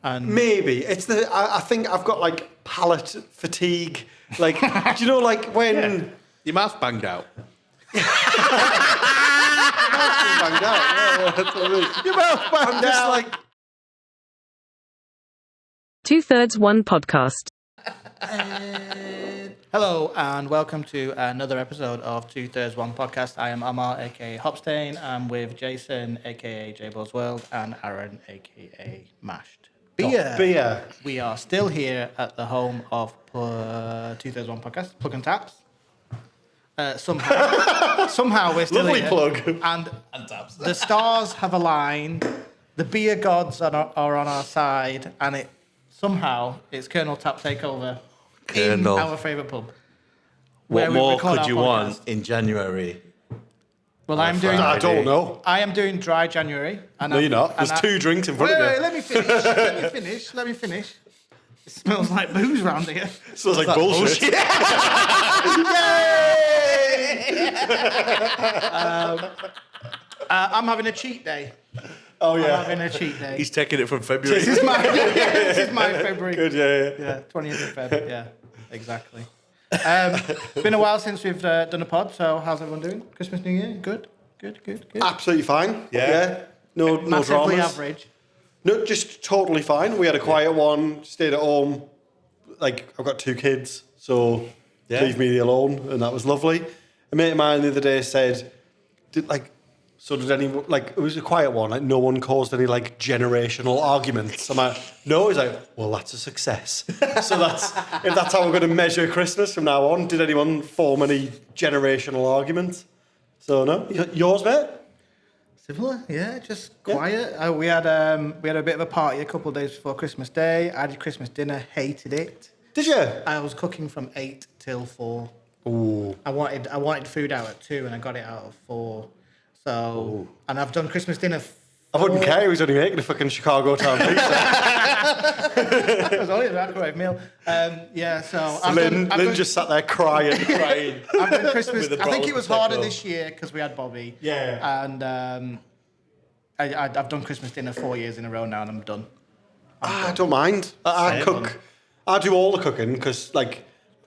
And maybe it's I think I've got like palate fatigue. Like, do you know, like when your mouth's banged out. Your mouth banged out. Just like 2/3 One podcast. hello and welcome to another episode of 2/3 One podcast. I am Amar, aka Hopstain. I'm with Jason, aka J-Ball's World, and Aaron, aka Mashed Beer. We are still here at the home of 2/3 One podcast, Plug and Taps. Somehow we're still lovely here. plug and taps. The stars have aligned. The beer gods are on our side, and it's Kernel Tap Takeover in our favourite pub. What more could you want in January? Well, I don't know. I am doing dry January. No, you're not. There's 2 drinks in front of you. Wait, let me finish. It smells like booze round here. It smells like bullshit. I'm having a cheat day. Oh, yeah. I'm having a cheat day. He's taking it from February. This is my February. Good, yeah. Yeah, 20th of February. Yeah, exactly. Been a while since we've done a pod, so how's everyone doing? Christmas, New Year? Good. Absolutely fine. Yeah. No Massively dramas. average. No, just totally fine. We had a quiet one, stayed at home. Like, I've got 2 kids, so leave me alone, and that was lovely. A mate of mine the other day said, did anyone, like, it was a quiet one, like, no one caused any, like, generational arguments. I'm like, no. He's like, well, that's a success. So if that's how we're going to measure Christmas from now on, did anyone form any generational arguments? So, no. Yours, mate? Similar, yeah, just quiet. We had a bit of a party a couple of days before Christmas Day. I did Christmas dinner, hated it. Did you? I was cooking from 8 till 4. Ooh. I wanted food out at 2 and I got it out at 4. So, and I've done Christmas dinner. I wouldn't care. He was only making a fucking Chicago town pizza. It was only a microwave meal. So Lynn just sat there crying. I've done Christmas. I think it was harder this year because we had Bobby. Yeah. And I've done Christmas dinner 4 years in a row now, and I'm done. I don't mind. I cook. I do all the cooking because, like,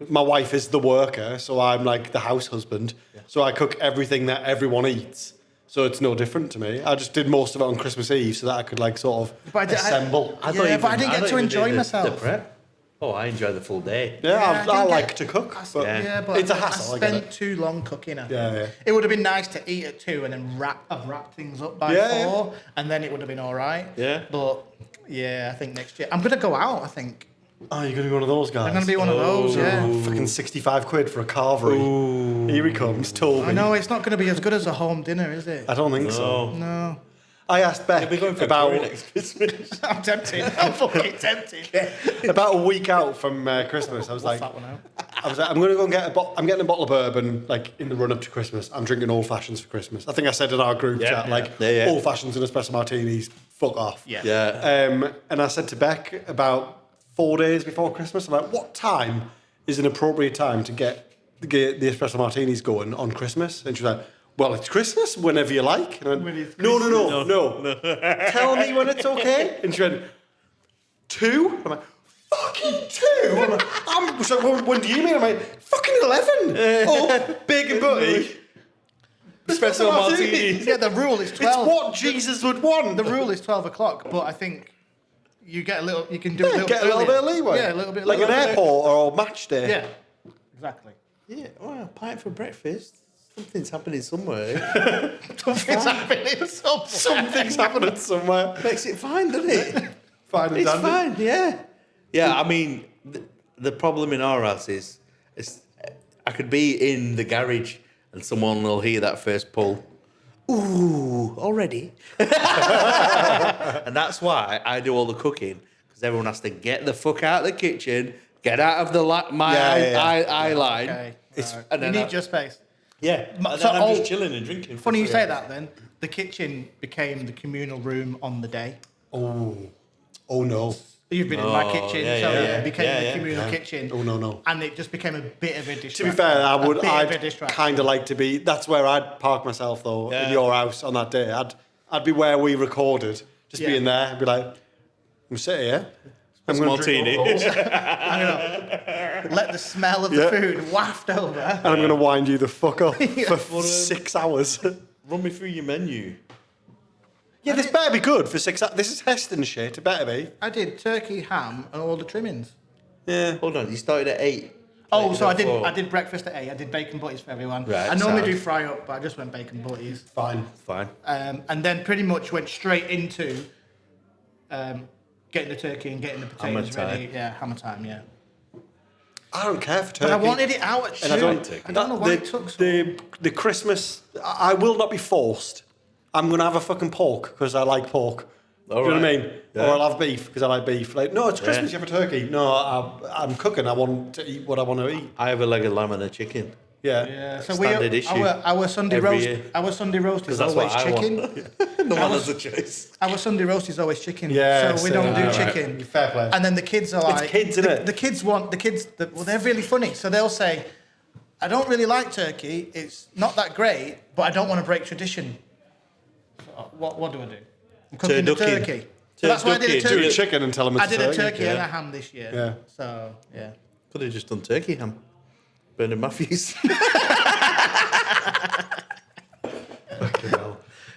my wife is the worker, so I'm like the house husband. Yeah. So I cook everything that everyone eats. So it's no different to me. I just did most of it on Christmas Eve so that I could, like, sort of assemble. But I didn't get to enjoy myself. The prep. Oh, I enjoy the full day. Yeah, I like to cook. But it's a hassle. I spent too long cooking. Yeah. It would have been nice to eat at 2 and then wrap things up by 4, and then it would have been all right. Yeah. But I think next year I'm gonna go out. I think. Oh, you're going to be one of those guys? I'm going to be one of those, yeah. Fucking 65 quid for a carvery. Ooh. Here he comes, Toby. I know, it's not going to be as good as a home dinner, is it? I don't think so. No. I asked Beck about... next Christmas. I'm tempted. I'm fucking tempted. About a week out from Christmas, I was like... that one out. I was like, I'm going to go and get I'm getting a bottle of bourbon, like, in the run-up to Christmas. I'm drinking old fashions for Christmas. I think I said in our group chat, old fashions and espresso martinis, fuck off. Yeah. And I said to Beck about 4 days before Christmas, I'm like, what time is an appropriate time to get the espresso martinis going on Christmas? And she was like, well, it's Christmas, whenever you like. And I went, no. Tell me when it's okay. And she went, 2? I'm like, fucking 2? I'm like, so when do you mean? I'm like, fucking 11. Oh, big and butty. Espresso martinis. Yeah, the rule is 12. It's what Jesus would want. The rule is 12 o'clock, but I think you can do a little bit of leeway. Yeah, a little bit. Like an airport or match day. Yeah, exactly. Yeah, well, a pint for breakfast. Something's happening somewhere. Something's happening somewhere. Makes it fine, doesn't it? Fine and it's dandy. Fine, yeah. Yeah, I mean, the problem in our house is I could be in the garage and someone will hear that first pull. Ooh, already. And that's why I do all the cooking, because everyone has to get the fuck out of the kitchen, get out of the eye line. Okay. And then you need your space. Yeah, and then I'm just chilling and drinking. Funny you say that then. The kitchen became the communal room on the day. Oh no. You've been in my kitchen, it became the communal kitchen. Oh, no. And it just became a bit of a distraction. To be fair, I'd kind of like to be... That's where I'd park myself, though, in your house on that day. I'd be where we recorded, just be in there and be like, I'm sitting here. I'm Some going to drink martini. all those, I'm gonna let the smell of the food waft over. and I'm going to wind you the fuck up for 6 hours. Run me through your menu. Yeah, this better be good for 6 hours. This is Heston shit. It better be. I did turkey, ham, and all the trimmings. Yeah. Hold on, you started at 8. Oh, Like, so I before. did breakfast at 8. I did bacon butties for everyone. Right, I normally sound. do fry up, but I just went bacon butties. Fine. Fine. And then pretty much went straight into getting the turkey and getting the potatoes Hammer ready. time. Yeah, hammer time, yeah. I don't care for turkey. But I wanted it out at 2. And I don't know why it took so long. the Christmas. I will not be forced. I'm going to have a fucking pork because I like pork. Do you know what I mean? Yeah. Or I'll have beef because I like beef. Like, no, it's Christmas, you have a turkey. No, I'm cooking. I want to eat what I want to eat. I have a leg of lamb and a chicken. Yeah. Yeah, so Standard issue our Sunday every roast, year. our Sunday roast is Because that's always what I chicken. want. No one has a choice. Our Sunday roast is always chicken. Yeah, so we don't do right. chicken. Fair play. And then the kids are like, kids, innit? The kids want well, they're really funny. So they'll say, I don't really like turkey. It's not that great, but I don't want to break tradition. So what do I do? I'm cooking the Turducken. turkey. So that's why I did a Turducken. Do a turkey. chicken and tell them it's I did a turkey yeah. and a ham this year. Yeah. So yeah. Could have just done turkey ham. Bernard Matthews.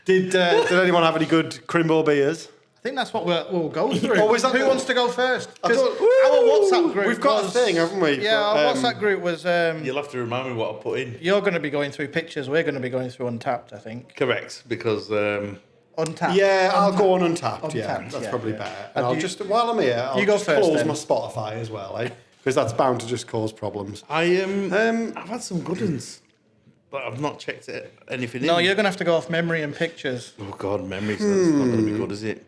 Did anyone have any good CHRIMBO beers? I think that's what we'll go through. Oh, is that Who the- wants to go first? I 'Cause don't- our WhatsApp group. We've got a was- thing, haven't we? Yeah, But, our WhatsApp group was. You'll have to remind me what I put in. You're going to be going through pictures. We're going to be going through Untapped, I think. Correct, because Untapped. Yeah, I'll go on Untapped. Yeah, Untapped, that's yeah, probably yeah. better. And And I'll you- just while I'm here, I'll you go just first close then. my Spotify as well, because that's bound to just cause problems. I've had some good ones, but I've not checked anything in. No, you're going to have to go off memory and pictures. Oh God, memories. That's not going to be good, is it?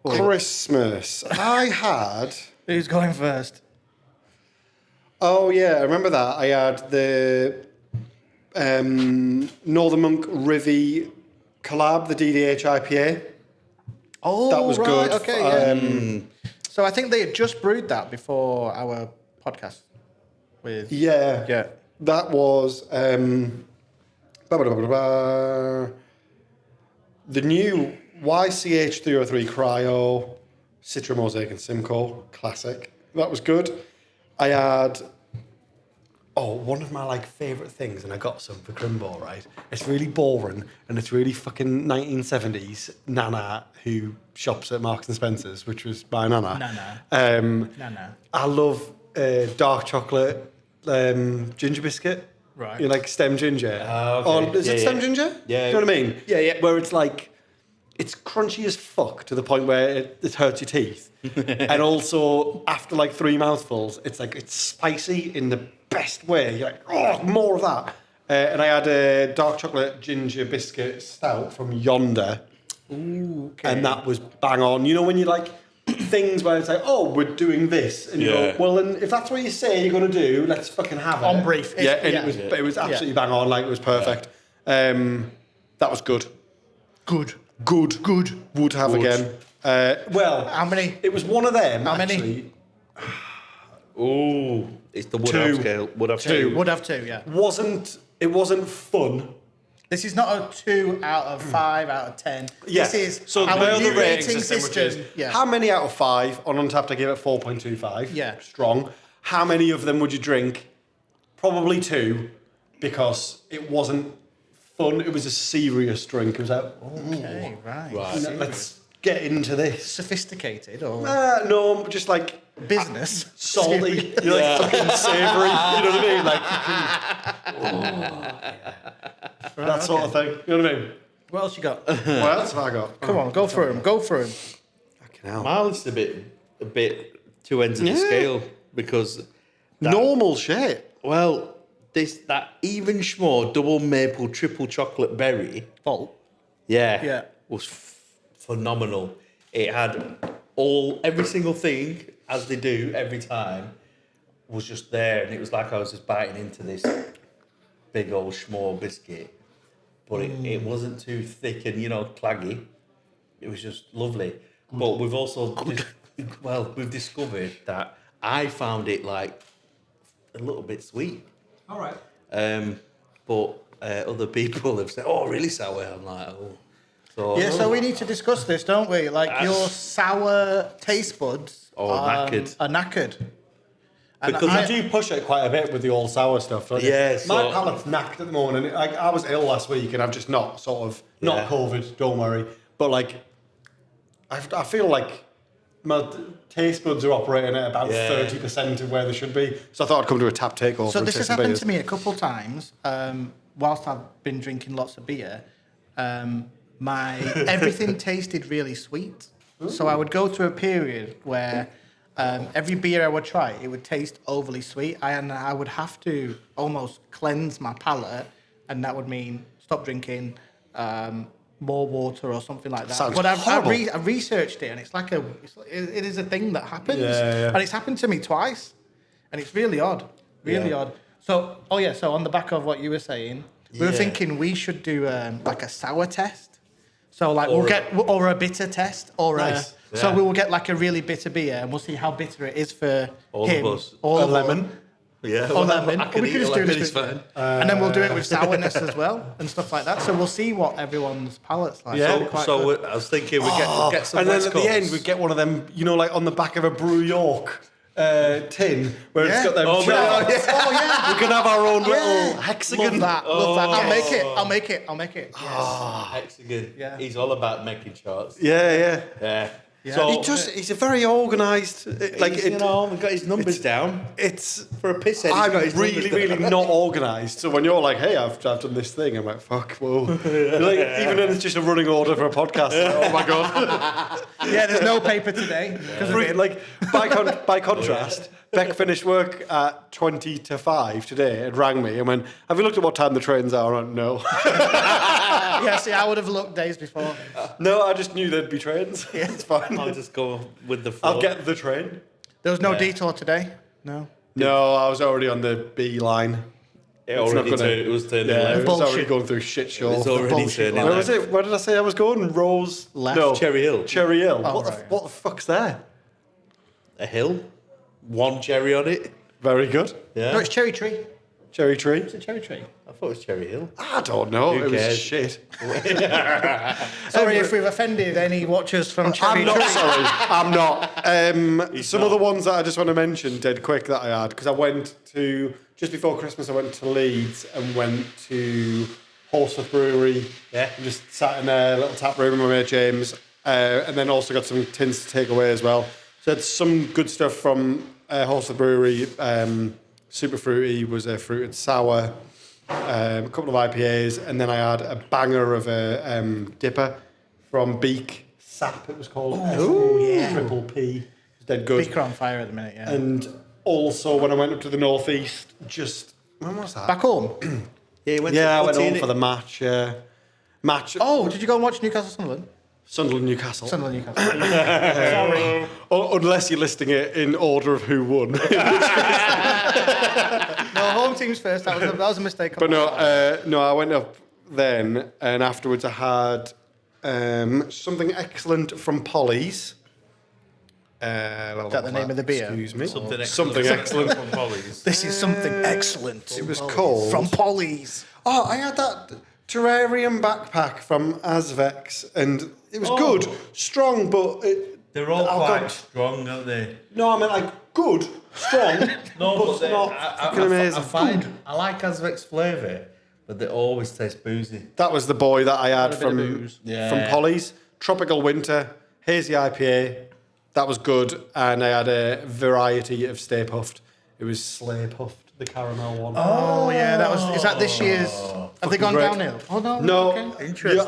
Christmas. I had. Who's going first? Oh yeah, I remember that. I had the Northern Monk Rivy collab, the DDH IPA. Oh, That was right, good. Okay, yeah. So I think they had just brewed that before our podcast. With Yeah. That was the new YCH303 Cryo, Citra, Mosaic and Simcoe. Classic. That was good. I had one of my favourite things, and I got some for CHRIMBO, right? It's really boring and it's really fucking 1970s. Nana, who shops at Marks and Spencer's, which was my Nana. Nana. I love dark chocolate ginger biscuit. Right. You know, like stem ginger. okay. Or is it Yeah, stem yeah. ginger? Yeah. Do you know what I mean? Yeah, yeah. Where it's it's crunchy as fuck to the point where it hurts your teeth. And also, after 3 mouthfuls, it's spicy in the best way. You're like, oh, more of that. And I had a dark chocolate ginger biscuit stout from Yonder. Ooh, okay. And that was bang on. You know, when you things where it's oh, we're doing this. And you Yeah. go, well, and if that's what you say you're going to do, let's fucking have it. On brief. Yeah, and Yeah. it was absolutely bang on. It was perfect. That was good. Good. Would have again. Well, How many? it was one of them. How many? Actually. Oh, it's the Woodhouse Two. scale. Woodhouse Two. scale. Would have 2, yeah. It wasn't fun. This is not a 2 out of 5 out of 10. Yeah. This is so our my new other rating system. system, which is Yeah. how many out of 5 on Untapped? I gave it 4.25. Yeah. Strong. How many of them would you drink? Probably 2, because it wasn't fun. It was a serious drink. It was Okay, right. let's get into this. Sophisticated or No, just business? salty. You're fucking savoury. You know what I mean? That sort of thing. You know what I mean? What else you got? What else have I got? Come on, go through them. Go through them. Fucking hell. Mine's a bit two ends of the scale because Normal shit. well, that even schmore double maple triple chocolate berry, Fault. yeah, was phenomenal. It had every single thing as they do every time was just there, and it was like I was just biting into this big old schmore biscuit, but it wasn't too thick and claggy. It was just lovely. But we've also we've discovered that I found it a little bit sweet. All right. But other people have said, "Oh, really sour." I'm like, "Oh, So we need to discuss this, don't we? Like your sour taste buds are knackered. Because I do push it quite a bit with the all sour stuff, don't you? Yeah, my palate's knacked at the moment. I was ill last week, and I've just not COVID. Don't worry. But like, I feel like my taste buds are operating at about 30% of where they should be. So I thought I'd come to a tap takeover. So this has happened to me a couple of times. Whilst I've been drinking lots of beer, my everything tasted really sweet. Ooh. So I would go through a period where every beer I would try, it would taste overly sweet, and I would have to almost cleanse my palate, and that would mean stop drinking, more water or something like that. Sounds but horrible. I researched it, and it is a thing that happens, and it's happened to me twice, and it's really odd, odd. So so on the back of what you were saying, we were thinking we should do like a sour test. So like or a bitter test so we will get like a really bitter beer, and we'll see how bitter it is for all him. Of us. All a of lemon. Yeah, or lemon. We could just do this with and then we'll do it with sourness as well and stuff like that. So we'll see what everyone's palate's like. Yeah. So I was thinking we'll get some. And then at the end we get one of them, like on the back of a Brew York tin where it's got them. We can have our own little hexagon. Love that. I'll make it. Yes. Hexagon. Yeah. He's all about making charts. Yeah. Yeah. So he's a very organised. We've got his numbers down. It's for a pisshead. I'm really not organised. So when you're like, "Hey, I've done this thing," I'm like, "Fuck, whoa!" Like, even when it's just a running order for a podcast, oh my god. There's no paper today. Like by contrast, Beck finished work at 20 to 5 today and rang me and went, "Have you looked at what time the trains are?" I went, "No." See, I would have looked days before. No, I just knew there'd be trains. Yeah, it's fine. I'll just go with the flow. I'll get the train. There was no detour today? No, I was already on the B line. It was turning left. It was already going through shit show. It was already turning left. Where was it? Where did I say I was going? Rose left. No. Cherry Hill. Cherry Hill. Oh, what the fuck's there? A hill. One cherry on it. Very good. Yeah. No, it's Cherry Tree. Cherry Tree. It's a cherry tree. I thought it was Cherry Hill. I don't know. Who it was cares? shit. Sorry if we've offended any watchers from Cherry I'm not Tree. sorry. I'm not. Some of the ones that I just want to mention dead quick that I had, because I went to, just before Christmas, I went to Leeds and went to Horsforth Brewery. Yeah. And just sat in a little tap room with my mate James. And then also got some tins to take away as well. So it's some good stuff from Horsforth Brewery. Super fruity was a fruited sour, a couple of IPAs, and then I had a banger of a dipper from Beak Sap, it was called. Oh, yeah. Triple P. It's dead good. Beak are on fire at the minute, yeah. And also when I went up to the northeast, when was that? Back home? I went home for the match. Match. Oh, did you go and watch Newcastle Sunderland? Sunderland Newcastle. Sorry. Unless you're listing it in order of who won. No, home teams first. That was a mistake. But no, I went up then, and afterwards I had something excellent from Polly's. Is that the name of the beer? Excuse me. Something excellent from Polly's. This is something excellent. It was called From Polly's. Oh, I had that terrarium backpack from Azvex, and it was good, strong, but they're all quite strong, aren't they? No, I mean like good, strong, but not fucking amazing. I like Azvec's flavour, but they always taste boozy. That was the boy that I had bit of from booze. Polly's Tropical Winter Hazy IPA. That was good, and I had a variety of Stay Puffed. It was Slay Puffed, the caramel one. Oh yeah, that was. Is that this year's? Have they gone great. downhill? Oh no. No, Okay. Interesting.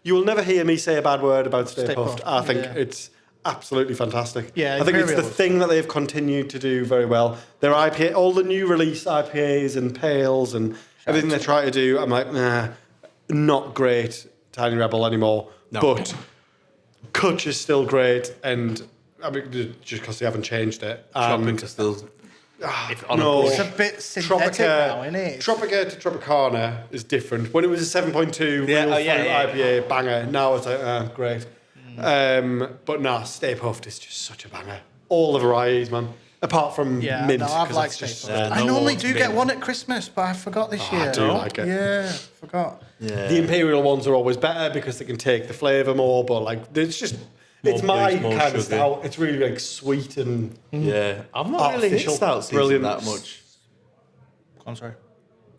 You will never hear me say a bad word about Stay Puffed. Puft, I think yeah. it's absolutely fantastic. Yeah, I think it's the Imperial. thing that they've continued to do very well. Their IPA, all the new release IPAs and pales and everything they try to do, I'm like, nah, not great Tiny Rebel anymore. No. But Kutch is still great, and I mean, just because they haven't changed it. Tropica still. No, It's a bit synthetic now, isn't it? Tropica to Tropicana is different. When it was a 7.2 Yeah, real yeah. IPA banger, now it's like, great. But nah, Stay Puft is just such a banger. All the varieties, man. Apart from mint. No, I've 'cause liked that's just Staples. I no normally one's do mint. get one at Christmas, but I forgot this year. I do like it. Yeah, forgot. Yeah. The Imperial ones are always better because they can take the flavour more, but like it's just it's my booze, more kind sugar. of stout. It's really like sweet and Yeah. I'm not really in Artificial stout season brilliance. that much. I'm sorry.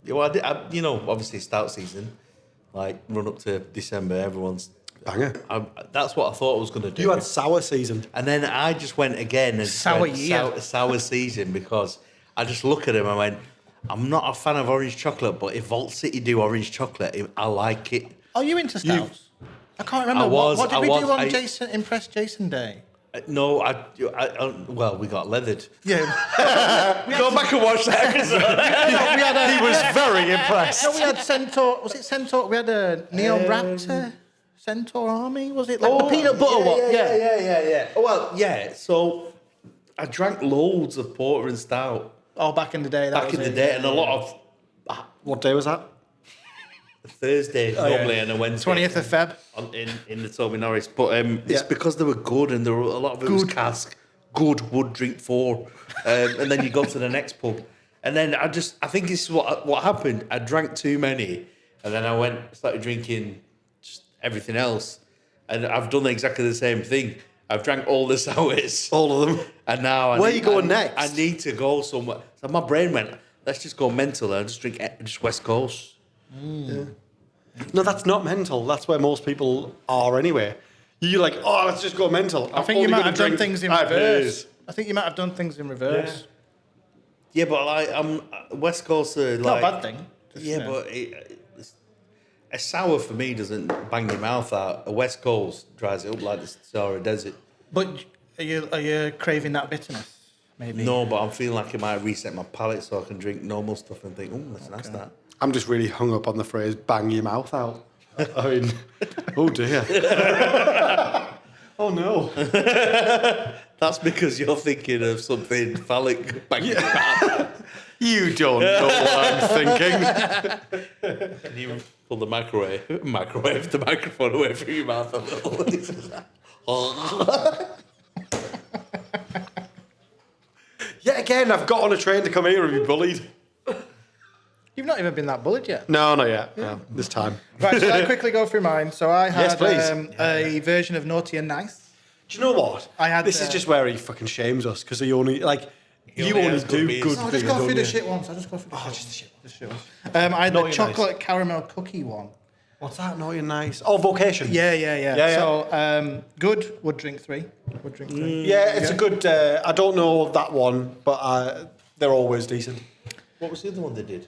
Yeah, well, you know, obviously stout season, like run up to December, everyone's. banger. That's what I thought I was going to do. You had sour season. And then I just went again and Sour went year. sour season because I just look at him and I went, I'm not a fan of orange chocolate, but if Vault City do orange chocolate, I like it. Are you into stouts? I can't remember. I was- what did I we was- do on I- Jason Impress Jason Day? No, well, we got leathered. Yeah. Go back and watch that episode. we had a, He was very impressed. no, we had Centaur. Was it Centaur? We had a Neo Raptor Centaur Army. Was it like the peanut butter one? Yeah. Oh, well, yeah. So I drank loads of porter and stout Oh, back in the day. back in the day, and a lot of What day was that? Thursday normally and a Wednesday. 20th of Feb. in the Toby Norris, but it's because they were good and there were a lot of it was cask, good would drink 4, and then you go to the next pub, and then I think this is what happened. I drank too many, and then I started drinking just everything else, and I've done exactly the same thing. I've drank all the sours, All of them. and now Where are you going next? I need to go somewhere. So my brain went, let's just go mental and just drink just West Coast. No, that's not mental. That's where most people are anyway. You're like, oh, let's just go mental. I think you might have done things in reverse. I think you might have done things in reverse. Yeah, but like I'm West Coast are like Not a bad thing. Just, Yeah, you know. but a sour for me doesn't bang your mouth out. A West Coast dries it up like the Sahara Desert. But are you craving that bitterness? Maybe. No, but I'm feeling like it might reset my palate so I can drink normal stuff and think, oh, that's nice that. I'm just really hung up on the phrase "bang your mouth out." I mean, oh dear. Oh no. That's because you're thinking of something phallic banging your mouth. You don't know what I'm thinking. Can you pull the microwave the microphone away from your mouth a little? Yet again, I've got on a train to come here and be bullied. You've not even been that bullied yet. No, not yet. No, this time. Right, so I quickly go through mine. So I had Yes, please. a version of Naughty and Nice. Do you know what? I had, this is just where he fucking shames us because he only like you only only has good do beers. good I'll beers. just go through don't the you? shit ones. I'll just go through the shit ones. The shit ones. I had the Naughty and chocolate caramel cookie one. What's that? Naughty and nice. Oh, vocation. Yeah. So good. Would drink 3. Would drink 3. Yeah, it's a good. I don't know that one, but they're always decent. What was the other one they did?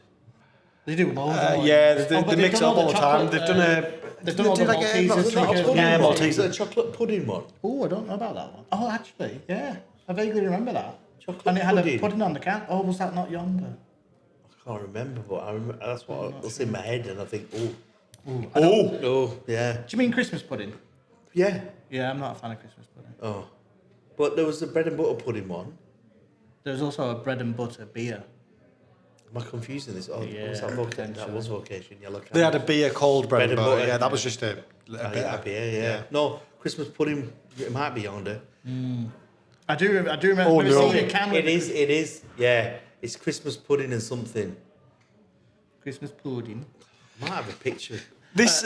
They do loads. Yeah, they but they've mix it done up all the time. chocolate, They've done a. They've done all the like a- Maltesers. not a triggers. pudding Yeah, one. Malteser. Is it a chocolate pudding one? Oh, I don't know about that one. Oh, actually, yeah. I vaguely remember that. Chocolate and it had pudding. a pudding on the can. Oh, was that not yonder? I can't remember, but I remember, that's what's in my head, and I think, Oh, yeah, Do you mean Christmas pudding? yeah. Yeah, I'm not a fan of Christmas pudding. Oh, but there was the bread and butter pudding one. There's also a bread and butter beer. Am I confusing this? Oh, Yeah, was that vocation? That potentially. was vocation. Yellow can. they had a beer called bread and butter. Yeah, that was just a yeah, yeah. No, Christmas pudding. It might be yonder. I do remember Oh, no. seeing a can with It is. Yeah, it's Christmas pudding and something. Christmas pudding. I might have a picture. This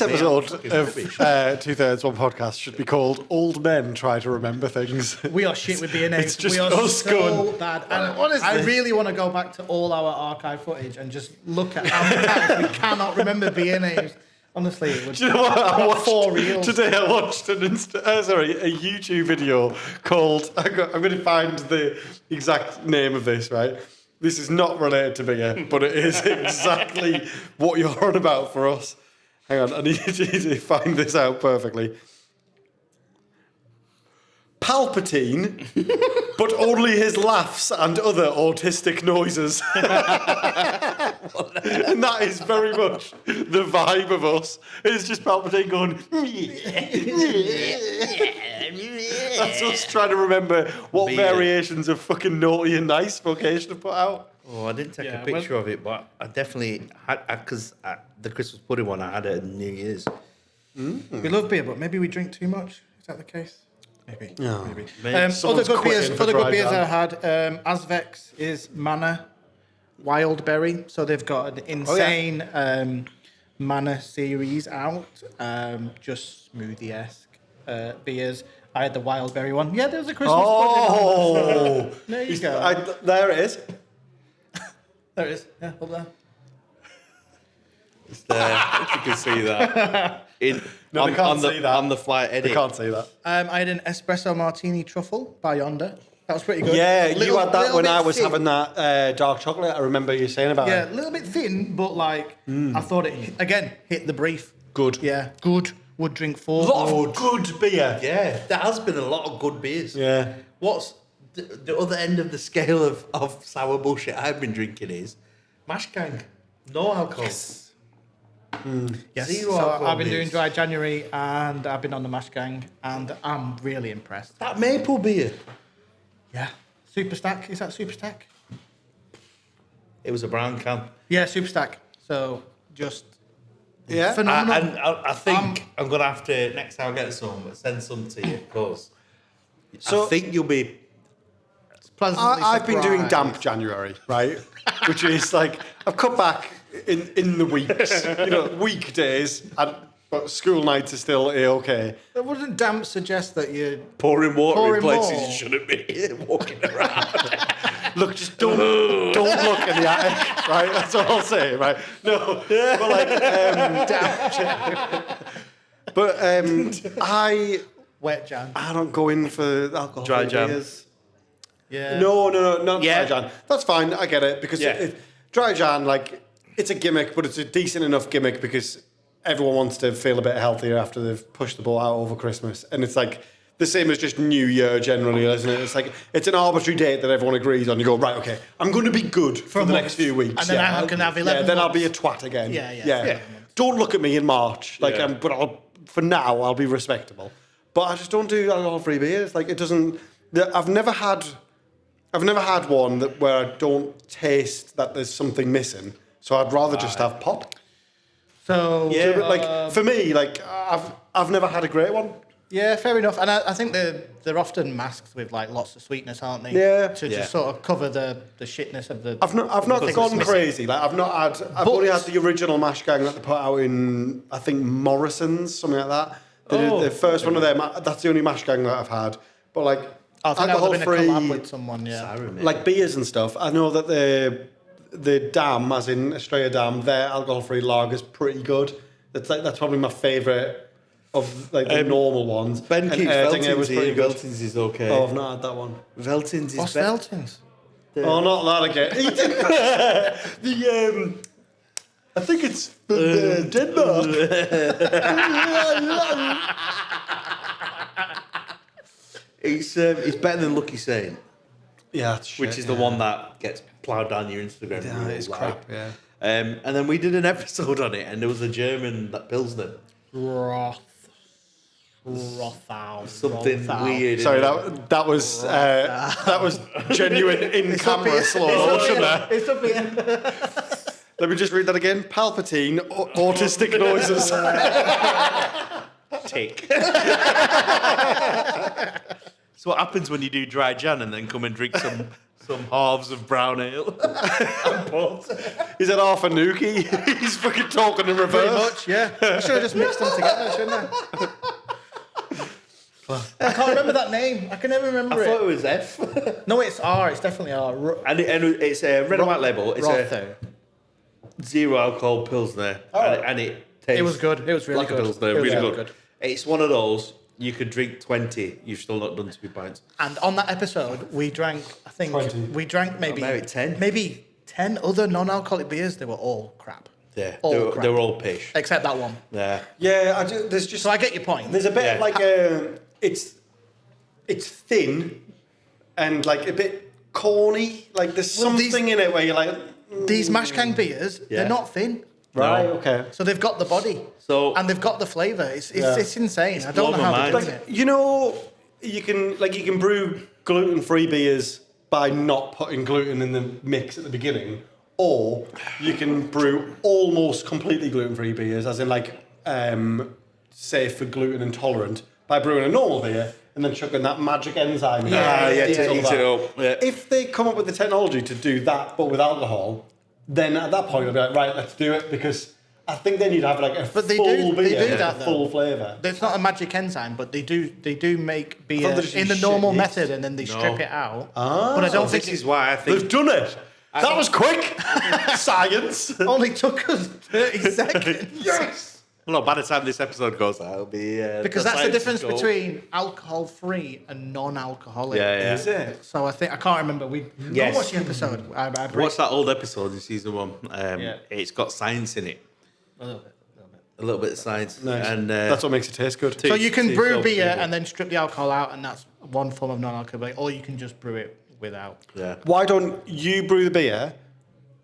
episode fucking of rubbish. 2/3 One podcast should be called "Old Men Try to Remember Things." We are shit with beer names. It's just we are us so going, bad. And what is I this? really want to go back to all our archive footage and just look at how many times we cannot remember beer names. Honestly, it would Do you know what I watched 4 reels. today? I watched a YouTube video called. I'm going to find the exact name of this. Right, this is not related to beer, but it is exactly what you're on about for us. Hang on, I need you to find this out perfectly. Palpatine, but only his laughs and other autistic noises. And that is very much the vibe of us. It's just Palpatine going. That's us trying to remember what Beer. variations of fucking naughty and nice vocation have put out. Oh, I didn't take Yeah, a picture of it, but I definitely had because the Christmas pudding one I had it at New Year's. We love beer, but maybe we drink too much. Is that the case? Maybe. No. Maybe. Maybe. Other good beers, for other good dry beers Jan. I had. Asvex is Mana Wild Berry. So they've got an insane Mana series out. Just smoothie-esque beers. I had the Wild Berry one. Yeah, there was a Christmas pudding on. Oh, There you go. there it is. There it is. Yeah, up there. It's there. If you can see that. No, they can't see that. On the flight edit. I can't see that. I had an espresso martini truffle by Yonder. That was pretty good. Yeah, you had that Little when bit I was thin. having that dark chocolate. I remember you saying about Yeah, it. a little bit thin, but like I thought it hit the brief. Good. Yeah, good. Would drink 4. A lot of good beer. Yeah, there has been a lot of good beers. Yeah. What's the other end of the scale of sour bullshit I've been drinking is Mash Gang. No alcohol. Yes. Zero So alcohol I've been doing beers. dry January and I've been on the Mash Gang and I'm really impressed. That maple beer. Yeah. Super Stack. Is that Super Stack? It was a brown can. Yeah, Super Stack. So just Yeah. phenomenal. I think I'm going to have to, next time I get some, send some to you, because So- I think you'll be... pleasantly I've been doing surprised. damp January, right? Which is like, I've cut back in the weeks, weekdays, but school nights are still A-okay. Wouldn't damp suggest that you Pouring water Pouring in places more. you shouldn't be walking around. Look, just don't look in the attic, right? That's all I'll say, right? No, but like, wet Jan? I don't go in for alcohol. Dry Jan. beers. Yeah. No, not Yeah. dry Jan. That's fine. I get it because Yeah. dry Jan, like, it's a gimmick, but it's a decent enough gimmick because everyone wants to feel a bit healthier after they've pushed the boat out over Christmas, and it's like the same as just New Year generally, isn't it? It's like it's an arbitrary date that everyone agrees on. You go, right, okay, I'm going to be good for the months. next few weeks, And then I can have 11 Yeah, then I'll be a months. twat again. Yeah. Don't look at me in March, like, Yeah. but for now I'll be respectable. But I just don't do alcohol-free beers. Like, it doesn't. I've never had one where I don't taste that there's something missing. So I'd rather just have pop. So Yeah. Like for me, like I've never had a great one. yeah, fair enough. And I think they're often masked with like lots of sweetness, aren't they? Yeah. To Yeah. just sort of cover the shitness of the. I've not things gone missing. crazy. Like I've only had the original Mash Gang that they put out in, I think, Morrison's, something like that. The first one of them. That's the only Mash Gang that I've had. But like I think that would have been a collab alcohol-free, with someone. Yeah. like beers and stuff. I know that the Dam, as in Australia Dam, their alcohol-free lager's pretty good. That's probably my favourite of like the normal ones. Ben And keeps Erdinger Veltins was here. pretty good. Veltins is okay. Oh, I've not had that one. Veltins is What's better. Veltins? Oh, not that again. He did the I think it's Denmark. It's better than Lucky Saint, Yeah, that's shit, which is the one that gets ploughed down your Instagram. Yeah, reel, it's like. crap. Yeah. And then we did an episode on it, and there was a German that Pilsner. Rothau. Something weird. Sorry, that was genuine in camera slow motion there. It's up here. Let me just read that again. Palpatine, autistic noises. Tick. So what happens when you do dry Jan and then come and drink some halves of brown ale? Is it half a nookie? He's fucking talking in Pretty reverse. much, yeah. I should have just mixed them together, shouldn't I? I can't remember that name. I can never remember I thought it. it was F. No, it's R. It's definitely R. And it's a red and white label. It's Rothau. a zero alcohol Pilsner. And it tastes It was good. It was really like good. a Pilsner. It was Really really good. good. It's one of those, you could drink 20, you've still not done 2 pints. And on that episode, we drank, I think, 20. we drank maybe 10. Maybe 10 other non-alcoholic beers. They were all crap. Yeah, All crap. they were all pish. Except that one. Yeah. Yeah, there's just So I get your point. there's a bit Yeah. like it's thin and like a bit corny. Like there's Well, something in it where you're like, These Mash Can beers, Yeah. they're not thin. right, No. okay. So they've got the body. So- and they've got the flavour. It's insane. I blown don't know my how they're mind. doing it. You know, you can brew gluten-free beers by not putting gluten in the mix at the beginning, or you can brew almost completely gluten-free beers, as in like safe for gluten intolerant, by brewing a normal beer and then chucking that magic enzyme. To all eat that. it up. Yeah. If they come up with the technology to do that, but with alcohol, then at that point I'll be like, right, let's do it, because I think they need to have like a But they full do beer, that, a though. full flavour. It's not a magic enzyme, but they do make beer they're just in the using normal shit method, and then they strip it out. But I don't think This is why I think They've done it. That was quick. Science. it only took us 30 seconds. Yes. Well, no, by the time this episode goes out, it'll be Because that's the science difference is gold. between alcohol-free and non-alcoholic. Yeah. Is it? So I can't remember. We Yes. watched the episode. I Watch that old episode in season 1. Yeah. It's got science in it. a little bit. A little bit of science. Nice. And That's what makes it taste good. So you can two brew dogs beer in it. and then strip the alcohol out, and that's one form of non-alcoholic, or you can just brew it without. Yeah. Why don't you brew the beer,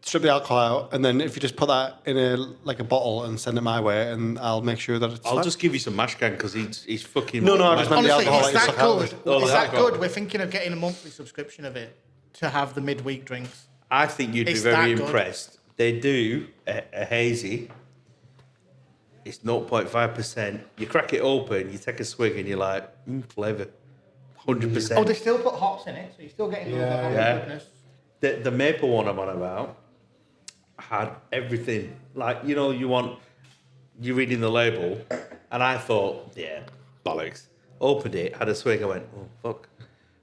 strip the alcohol out, and then if you just put that in a bottle and send it my way, and I'll make sure that it's I'll fine. just give you some mash can because he's fucking. No, I just meant the Honestly, alcohol. it's that you that suck out good. with. Oh, the It's that alcohol. good. We're thinking of getting a monthly subscription of it to have the midweek drinks. I think you'd be It's very that good. impressed. They do a hazy. It's 0.5%. You crack it open, you take a swig, and you're like, flavour. 100%. Oh, they still put hops in it, so you're still getting all the hoppy Yeah. goodness. The maple one I'm on about had everything. Like, you're reading the label, and I thought, yeah, bollocks. Opened it, had a swig, I went, oh, fuck.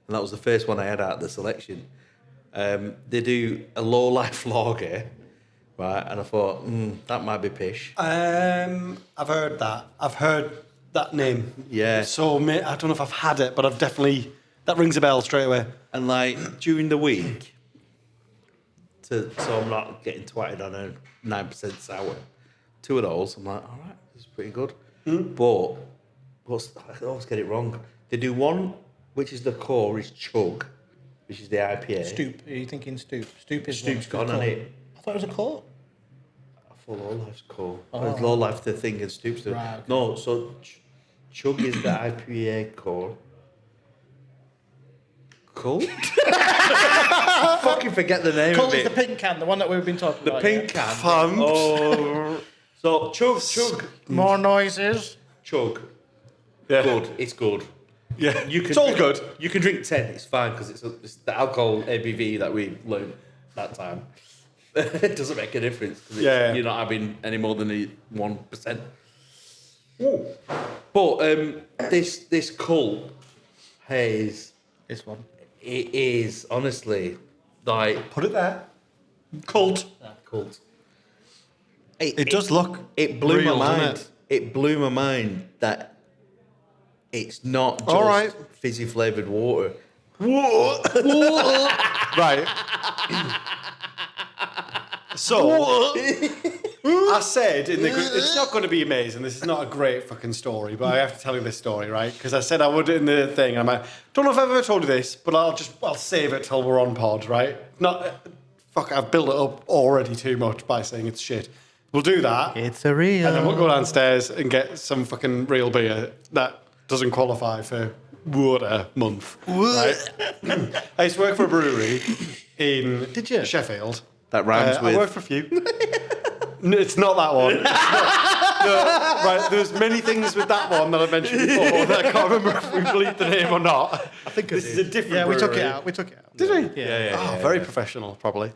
And that was the first one I had out of the selection. They do a low-life lager, right? And I thought, that might be pish. I've heard that. I've heard that name. Yeah. So I don't know if I've had it, but I've definitely... That rings a bell straight away. And like during the week, so I'm not getting twatted on a 9% sour. 2 of those, I'm like, all right, this is pretty good. But I always get it wrong. They do one, which is the core, is Chug, which is the IPA. Stoop. Are you thinking Stoop? Stoop is Stoop's one. gone on it. I thought it was a core. I thought Low Life's core. Low Life the thing and Stoop's the... Right, okay. No, so Chug is the IPA core. Cool. Fucking forget the name Cool of is it. the pink can, the one that we've been talking The about. pink yeah. can. Pumped. Oh. So chug. More noises. Chug. Yeah. Good. It's good. Yeah. It's all good. You can drink 10. It's fine because it's the alcohol ABV that we learned that time. It doesn't make a difference. 'Cause Yeah. You're not having any more than 1%. But this Cull haze, This one. it is honestly like Put it there. Cult. cult. It does look It blew real, my doesn't mind. It blew my mind that it's not just All right. fizzy flavoured water. Right. So, I said it's not going to be amazing. This is not a great fucking story, but I have to tell you this story, right? Because I said I would in the thing. And I'm like, don't know if I've ever told you this, but I'll save it till we're on pod, right? I've built it up already too much by saying it's shit. We'll do that. It's a real. And then we'll go downstairs and get some fucking real beer that doesn't qualify for water month. Right? I used to work for a brewery in Did you? Sheffield. That rhymes I worked for a few. No, it's not that one. No, right, there's many things with that one that I mentioned before that I can't remember if we bleeped the name or not. I think This is a different Yeah, we took it brewery. out. We took it out. Did we? Yeah. Very professional, probably.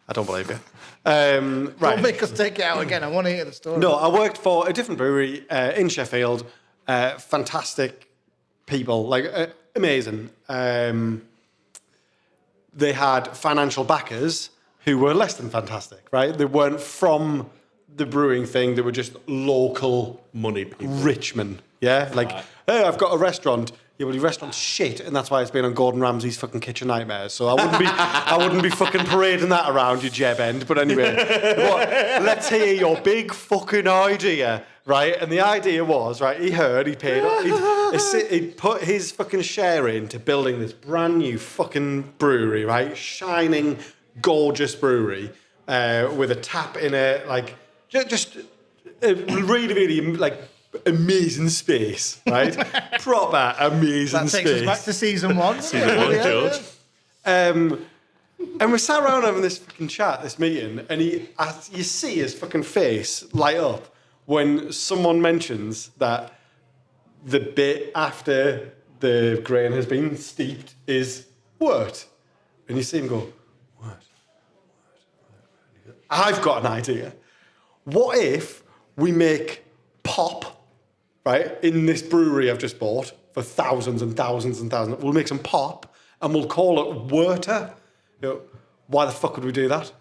I don't believe you. Right. Don't make us take it out again. I want to hear the story. No, I worked for a different brewery in Sheffield. Fantastic people, amazing. They had financial backers who were less than fantastic, right? They weren't from the brewing thing. They were just local money people. rich men, yeah? Hey, I've got a restaurant. Yeah, well, your restaurant's shit, and that's why it's been on Gordon Ramsay's fucking Kitchen Nightmares. So I wouldn't be fucking parading that around, you jeb end. But anyway, let's hear your big fucking idea, right? And the idea was, right, he'd put his fucking share into building this brand new fucking brewery, right? Shining, gorgeous brewery with a tap in it, just a really, really, amazing space, right? Proper amazing That space. takes us back to season 1. George. And we sat around having this fucking chat, this meeting, and you see his fucking face light up when someone mentions that the bit after the grain has been steeped is wort. And you see him go, wort. I've got an idea. What if we make pop, right, in this brewery I've just bought for thousands and thousands and thousands. We'll make some pop and we'll call it Werter. You know, why the fuck would we do that?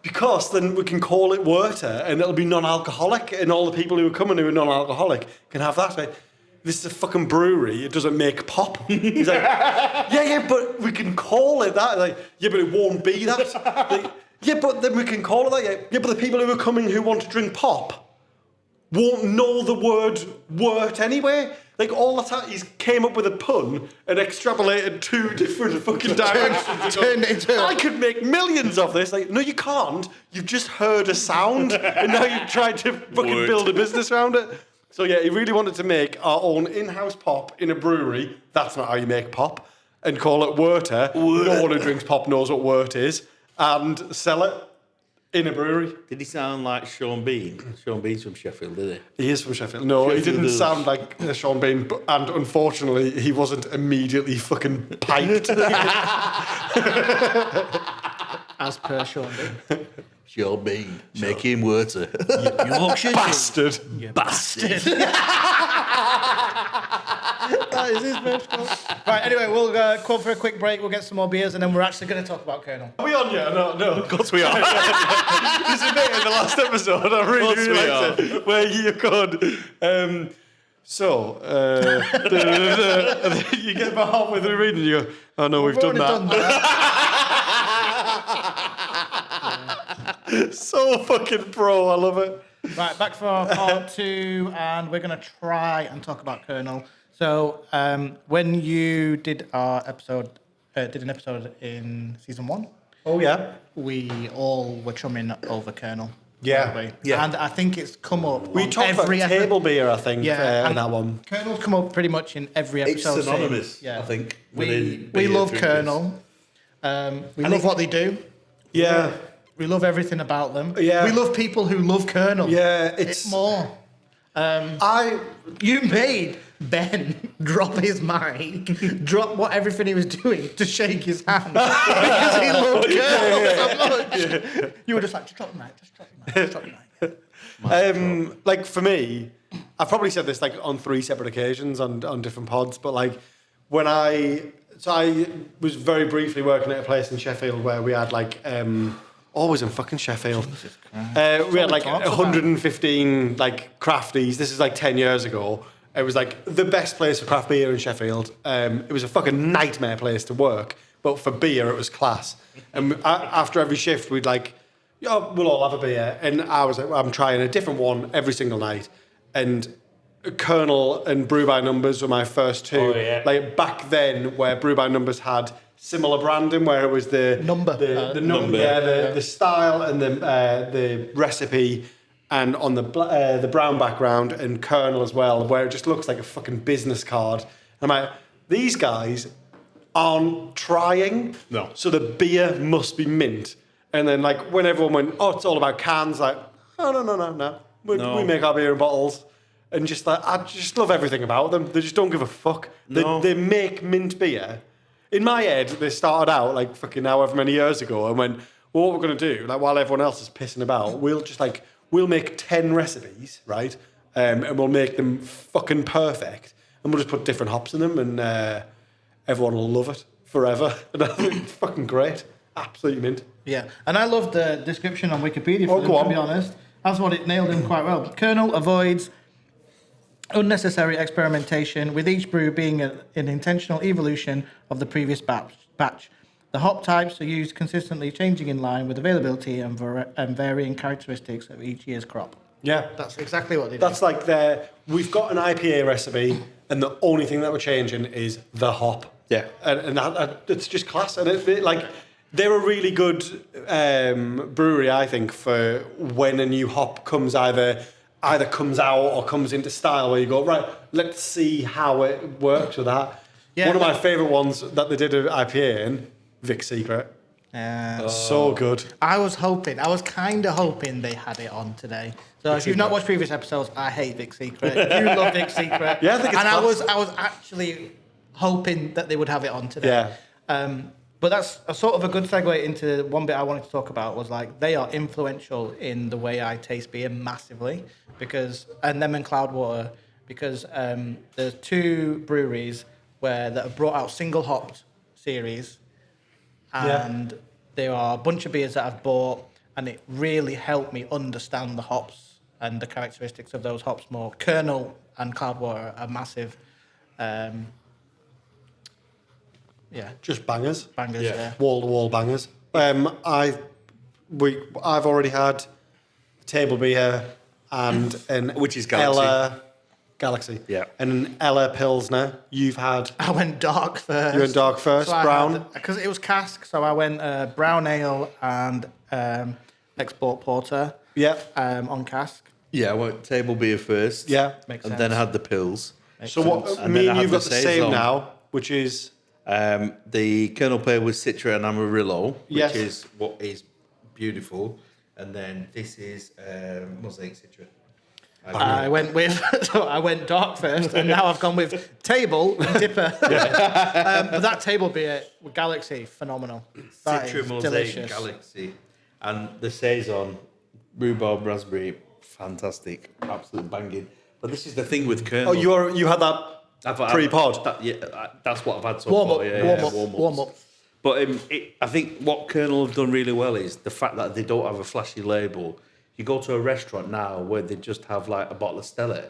Because then we can call it Werter and it'll be non-alcoholic and all the people who are coming who are non-alcoholic can have that. Right? This is a fucking brewery. It doesn't make pop. He's like, yeah, but we can call it that. Like, yeah, but it won't be that. Like, yeah, but then we can call it that. Yeah, but the people who are coming who want to drink pop won't know the word wort anyway. Like, all the time, he came up with a pun and extrapolated 2 different fucking directions. Turned it into... I could make millions of this. Like, no, you can't. You've just heard a sound and now you've tried to fucking build a business around it. So, yeah, he really wanted to make our own in-house pop in a brewery. That's not how you make pop. And call it Werter. No one who drinks pop knows what wort is. And sell it in a brewery. Did he sound like Sean Bean? Sean Bean's from Sheffield, did he? He is from Sheffield. No, he didn't sound like Sean Bean, and unfortunately, he wasn't immediately fucking piped. As per Sean Bean. Sean Bean. Make him Werter. You Yorkshire Bastard. You bastard. That is his first quote. Right, anyway, we'll call for a quick break. We'll get some more beers, and then we're actually going to talk about Kernel. Are we on yet? No. Of course we are. There's a bit in the last episode I really liked it, where you could... you get about halfway through reading and you go, oh no, we've done that. So fucking pro, I love it. Right, back for part 2, and we're going to try and talk about Kernel. So, when you did our episode, did an episode in season 1, Oh yeah. we all were chumming over Kernel. Yeah. weren't we? Yeah. And I think it's come up. We on talked about every table beer, I think, Yeah, in that one. Kernel's come up pretty much in every episode. It's synonymous, since. I think. We within beer love drinkers. Kernel. We love what they do. Yeah. We love everything about them. Yeah. We love people who love Kernel. Yeah, It's more. I You made Ben drop his mic, drop everything he was doing to shake his hand because he loved Kernel so much. You were just like, just drop the mic, just drop the mic, just drop the mic. like for me, I've probably said this like on 3 separate occasions on different pods, but like when I was very briefly working at a place in Sheffield where we had like always in fucking Sheffield. We had like 115 like crafties. This is like 10 years ago. It was like the best place for craft beer in Sheffield. It was a fucking nightmare place to work, but for beer it was class. And after every shift we'd like, yeah, we'll all have a beer. And I was like, I'm trying a different one every single night. And Kernel and Brew by Numbers were my first 2. Oh, yeah. Like back then where Brew by Numbers had similar branding where it was the Number. the number, yeah, the style and the recipe, and on the brown background, and Kernel as well, where it just looks like a fucking business card. I'm like, these guys aren't trying. No. So the beer must be mint. And then like when everyone went, oh, it's all about cans, like, oh no. We make our beer in bottles. And just like, I just love everything about them. They just don't give a fuck. No. They make mint beer. In my head, they started out like fucking however many years ago and went, well, what we're going to do, like while everyone else is pissing about, we'll make 10 recipes, right? And we'll make them fucking perfect. And we'll just put different hops in them and everyone will love it forever. And I think it's fucking great. Absolutely mint. Yeah, and I love the description on Wikipedia for them, go to be on. honest. That's what it nailed him quite well. Kernel avoids unnecessary experimentation, with each brew being an intentional evolution of the previous batch. The hop types are used consistently, changing in line with availability and varying characteristics of each year's crop. Yeah. That's exactly what they do. That's like we've got an IPA recipe and the only thing that we're changing is the hop. Yeah. And that, it's just class. And like, they're a really good brewery, I think, for when a new hop comes either comes out or comes into style, where you go, right, let's see how it works with that. Yeah, one of my favourite ones that they did an IPA in, Vic Secret. So good. I was kind of hoping they had it on today. So if you've not watched previous episodes, I hate Vic Secret. You love Vic Secret. Yeah, I think it's and class. I was actually hoping that they would have it on today. Yeah. But that's a sort of a good segue into one bit I wanted to talk about was like they are influential in the way I taste beer massively and them and Cloudwater because there's 2 breweries that have brought out single hopped series and there are a bunch of beers that I've bought and it really helped me understand the hops and the characteristics of those hops more. Kernel and Cloudwater are massive. Just bangers. Bangers, yeah. Wall-to-wall bangers. I've already had table beer and an Which is Galaxy. Ella Galaxy. Yeah. And an Ella Pilsner. You've had... I went dark first. You went dark first, brown? Because it was cask, so I went brown ale and export porter on cask. Yeah, I went table beer first. Yeah. Makes and sense. then I had the pills. So what? And Me then I and had you've got the same Saison. now, which is... The Kernel pair was Citra and Amarillo, which Yes. is what is beautiful. And then this is Mosaic Citra. I went dark first, and now I've gone with table and dipper. But that table beer, Galaxy, phenomenal. That Citra, is Mosaic, delicious. Galaxy. And the Saison, rhubarb, raspberry, fantastic. Absolutely banging. But this is the thing with Kernel. Oh, you had that pre-pod? That's what I've had so Warm far. up. Warm up. But I think what Kernel have done really well is the fact that they don't have a flashy label. You go to a restaurant now where they just have like a bottle of Stella.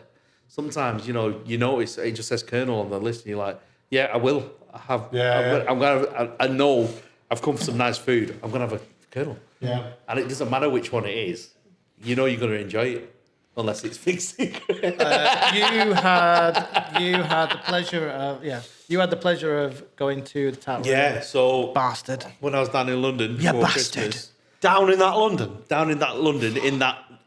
Sometimes, you notice it just says Kernel on the list and you're like, yeah, I will. I know I've come for some nice food. I'm going to have a Kernel. Yeah. And it doesn't matter which one it is. You know you're going to enjoy it. Unless it's Big Secret. You had the pleasure of going to the tap room. Yeah, so Bastard. when I was down in London You before bastard. Christmas, Down in that London?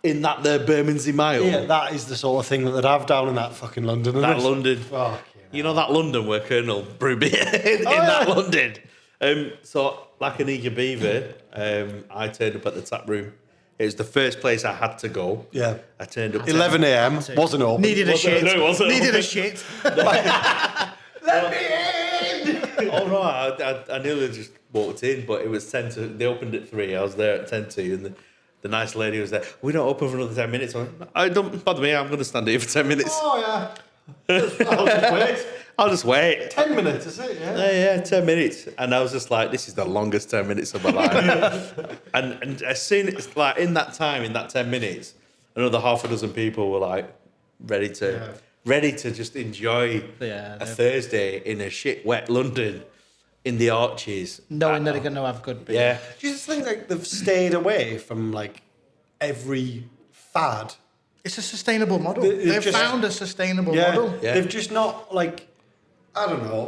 in that there Bermondsey Mile, Yeah, that is the sort of thing that they'd have down in that fucking London. Isn't that it? London. Oh, You know that London where Kernel brew beer in that London. So like an eager beaver, I turned up at the tap room. It was the first place I had to go. Yeah. I turned up. 11 a.m. wasn't open. Needed a shit. No, it wasn't Needed a open. shit. Let me in! Oh no, I nearly just walked in, but it was 10 to. They opened at 3. I was there at 10 to, and the nice lady was there. We don't open for another 10 minutes. I don't bother me. I'm going to stand here for 10 minutes. Oh, yeah. I'll just wait. I'll just wait. 10 minutes, is it? Yeah. Yeah, 10 minutes. And I was just like, this is the longest 10 minutes of my life. and as soon as, like, in that 10 minutes, another half a dozen people were like, ready to just enjoy a Thursday in a shit, wet London in the Arches. Knowing that they're going to have good beer. Yeah. Do you just think like they've stayed away from like every fad? It's a sustainable model. They've They've just- found a sustainable Yeah. model. Yeah. They've just not like, I don't know,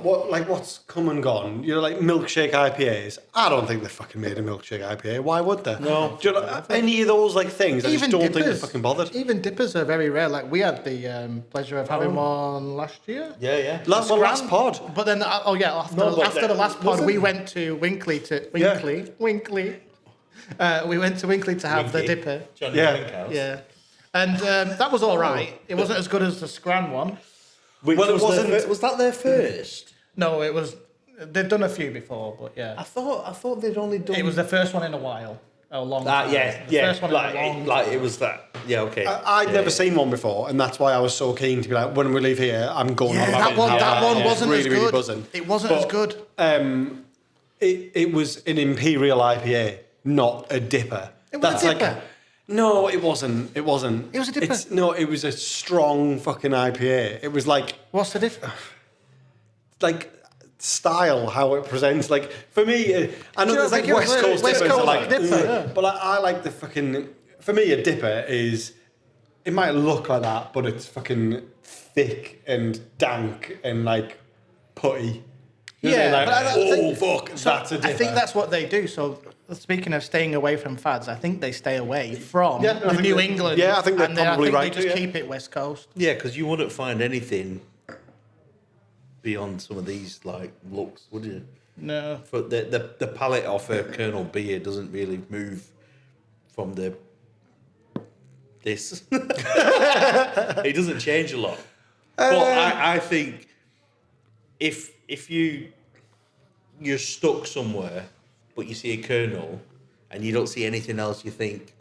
what's come and gone. You know, like milkshake IPAs. I don't think they fucking made a milkshake IPA. Why would they? No. Do you know, any of those like things, I just don't think they're fucking bothered. Even dippers are very rare. Like we had the pleasure of having one last year. Yeah. Last pod. But then, after the last pod, we went to Winkley we went to Winkley to have the Winky. dipper. Johnny Yeah. Drinkhouse. Yeah. And that was all right. It wasn't as good as the Scran one. Well, it wasn't. Was that their first? No, it was. They've done a few before, but yeah. I thought they'd only done. It was the first one in a while. A long time. The yeah. first one in a long time. It was that. Yeah, okay. I'd never seen one before, and that's why I was so keen to be like, when we leave here, I'm going. Yeah, on that one wasn't really, as really good. buzzing. It wasn't as good. It was an imperial IPA, not a dipper. It was a dipper. No, it wasn't. It wasn't. It was a dipper. It was a strong fucking IPA. It was like What's the difference? Style, how it presents. Like for me, I know Do you there's not like think it was West Coast West dippers are Coast like, dipper, yeah. but I like the fucking. For me, a dipper is. It might look like that, but it's fucking thick and dank and like putty. You know, Yeah, like, but I think- fuck, So that's a dipper. I think that's what they do. So speaking of staying away from fads, I think they stay away from Yeah, I think New they- England. yeah, I think they're and probably I think right They just too, yeah. keep it West Coast. Yeah, because you wouldn't find anything beyond some of these like looks, would you? No. But the palette of a Kernel beer doesn't really move from this. It doesn't change a lot. But I think if if you're stuck somewhere, but you see a Kernel and you don't see anything else, you think,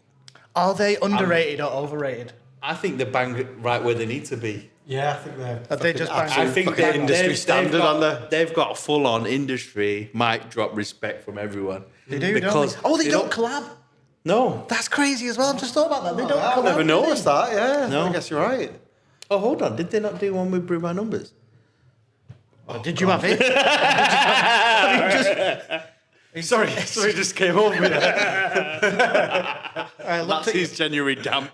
Are they underrated or overrated? I think they're bang right where they need to be. Yeah, I think they're. They just bang- I think fucking industry standard on there. They've got full-on industry mic drop respect from everyone. They do, because don't they? Oh, they don't collab. No. That's crazy as well. I've just thought about that. They don't I've collab. never do noticed they? that. Yeah, No. I guess you're right. Oh, hold on. Did they not do one with Brew My Numbers? Did you have it? Sorry, just came over me. That's his January damp.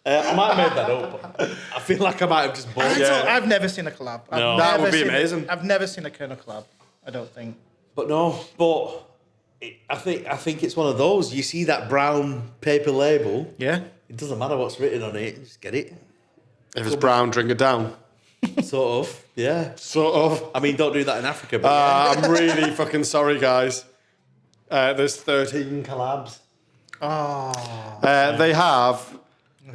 I might have made that up. I feel like I might have just bought it. I've never seen a collab. No. That would be amazing. I've never seen a Kernel collab. I don't think. But I think it's one of those. You see that brown paper label. Yeah. It doesn't matter what's written on it. Just get it. If it's brown, drink it down. Sort of. Yeah. Sort of. I mean, don't do that in Africa. But yeah. I'm really fucking sorry, guys. There's 13 collabs. Oh. They have.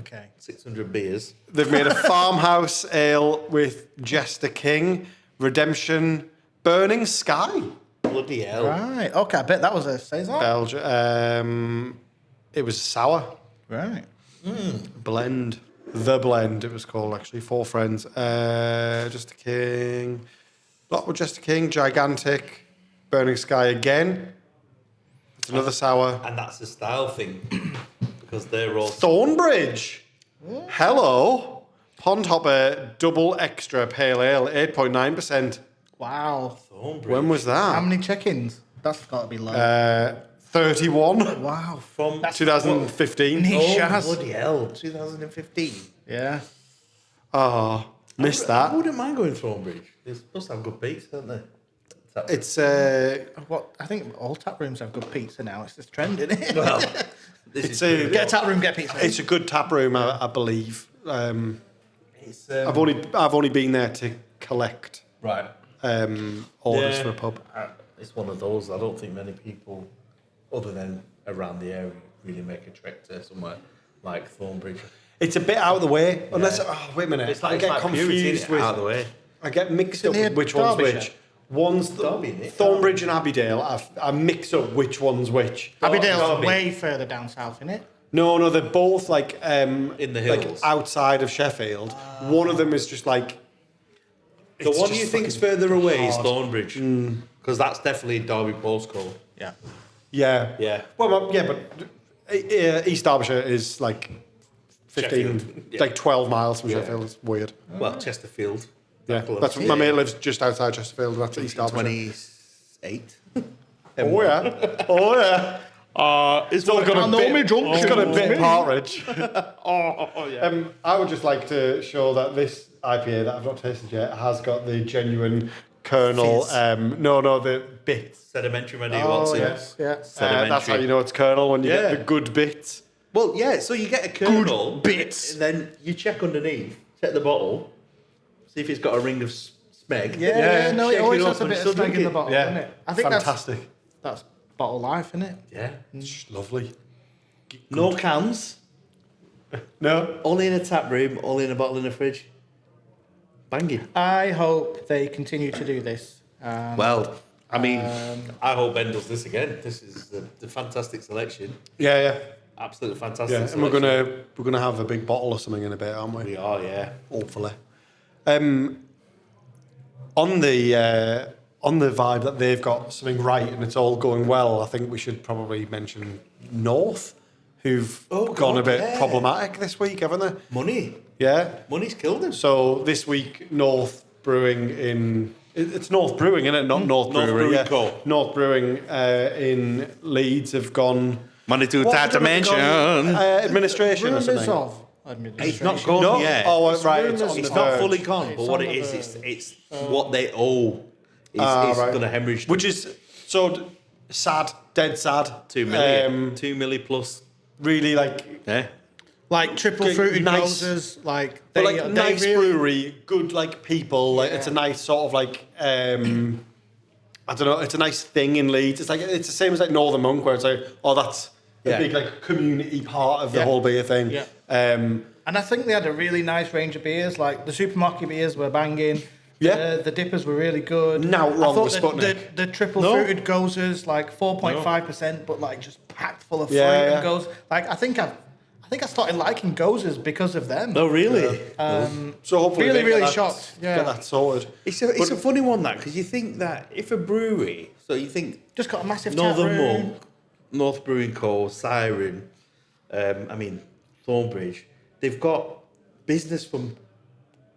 Okay. 600 beers. They've made a farmhouse ale with Jester King, Redemption, Burning Sky. Bloody hell. Right. Okay. I bet that was a saison. Belgium. It was sour Right. blend. The blend. It was called actually. 4 friends. Jester King. Lot with Jester King. Gigantic. Burning Sky again. It's another sour. And that's a style thing. Because they're all... Thornbridge. Hello. Pondhopper Double Extra Pale Ale. 8.9%. Wow. Thornbridge. When was that? How many check-ins? That's got to be low. 31. Wow. From... 2015. Niche Oh, ass. bloody hell. 2015. Yeah. Oh, missed I that. wouldn't mind going Thornbridge. They must have good beats, don't they? It's What I think all tap rooms have good pizza now. It's just trend, isn't it? Well, it's a Get a tap room, get pizza. it's a good tap room, I believe. It's, I've only been there to collect right. orders Yeah. for a pub. It's one of those. I don't think many people, other than around the area, really make a trek to somewhere like Thornbridge. It's a bit out of the way, unless wait a minute. I get confused with. out of the way. I get mixed Is it up near with which one's Derbyshire? which. One's Derby, isn't it? Thornbridge and Abbeydale. I mix up which one's which. Abbeydale's Derby. way further down south, isn't it? No, they're both like In the hills. like outside of Sheffield. One of them is just like. The it's one just you think's fucking further away is hard. Thornbridge. Because that's definitely a Derby postcode. Yeah. Yeah. Yeah. Well, yeah, but East Derbyshire is like 15, Sheffield, yeah. like 12 miles from Yeah. Sheffield. It's weird. Well, Chesterfield. Yeah, close. that's my mate lives just outside Chesterfield. That's East Derbyshire. 28. Oh yeah, oh yeah. It's It's got a bit. It's got a bit Me. partridge. Oh, yeah. I would just like to show that this IPA that I've not tasted yet has got the genuine Kernel. Fizz. No, the bits. Sedimentary ready, Oh, what's yes. Yeah. That's how you know it's Kernel when you Yeah. get the good bits. Well, yeah, so you get a kernel. bits. And then you check underneath, check the bottle, see if it's got a ring of smeg. Yeah, no, it Shake always up has a and bit of still snag drink in the it. bottle, Yeah, doesn't it? I think fantastic. that's bottle life, isn't it? Yeah. It's lovely. No cans, No. only in a tap room, only in a bottle in a fridge. Banging. I hope they continue to do this. Well, I mean, I hope Ben does this again. This is the fantastic selection. Yeah. Absolutely fantastic Yeah, and selection. we're gonna have a big bottle or something in a bit, aren't we? We are, yeah. Hopefully. On the vibe that they've got something right and it's all going well, I think we should probably mention North, who've gone God, a bit yeah. problematic this week, haven't they? Money. Yeah. Money's killed him. So this week, North Brewing it's North Brewing, isn't it? Not North North Brewery. Brewing Co. North Brewing in Leeds have gone. Money to What that have they dimension. gone? Administration or Rumours something. of administration. It's not gone No? yet. Oh, right. rumours. It's, on It's the not verge. fully gone, but It's what on it the is, verge. it's what they owe is right. going to hemorrhage them. Which is so sad, dead sad. 2 million. 2 million plus. Really like, Yeah. Like triple Okay, fruited nice. roses, like but they, like they nice really, brewery, good like people. Like it's a nice sort of like I don't know. It's a nice thing in Leeds. It's like it's the same as like Northern Monk, where it's like, oh, that's a Yeah. big like community part of the Yeah. whole beer thing. Yeah. And And I think they had a really nice range of beers. Like the supermarket beers were banging. Yeah. The dippers were really good. Now wrong I with thought Sputnik. the triple fruited gozers, like 4.5%, but like just packed full of fruit and goes. Like I think I started liking gozers because of them. Oh, really? So hopefully Really, they really get that, shocked. Yeah. get that sorted. It's a funny one, that, because you think that if a brewery, so you think Just got a massive Northern tap room. Monk, North Brewing Co., Siren, Thornbridge, they've got business from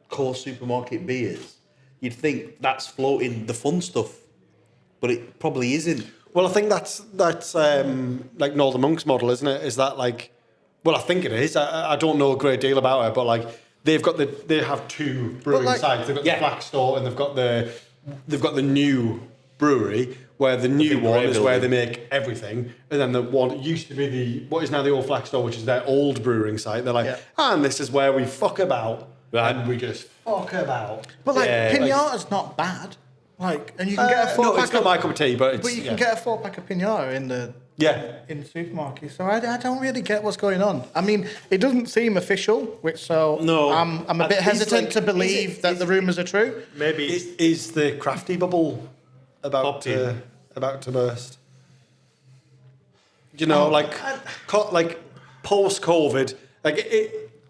core supermarket beers. You'd think that's floating the fun stuff, but it probably isn't. Well, I think that's like Northern Monk's model, isn't it? Is that like? Well, I think it is. I don't know a great deal about it, but like they have two brewing sites. They've got the Flax store and they've got the new brewery, where the new one is where they make everything, and then the one that used to be what is now the old Flax store, which is their old brewing site. They're like, and this is where we fuck about, and we just fuck about. But like Pinata's not bad. Like, and you can get a 4-pack. No, it's not my cup of tea, but you can get a 4-pack of Pinata in the in the supermarket. So I don't really get what's going on. I mean, it doesn't seem official, I'm a bit hesitant to believe that the rumours are true. Maybe is the crafty bubble about to burst? You know, like post-COVID,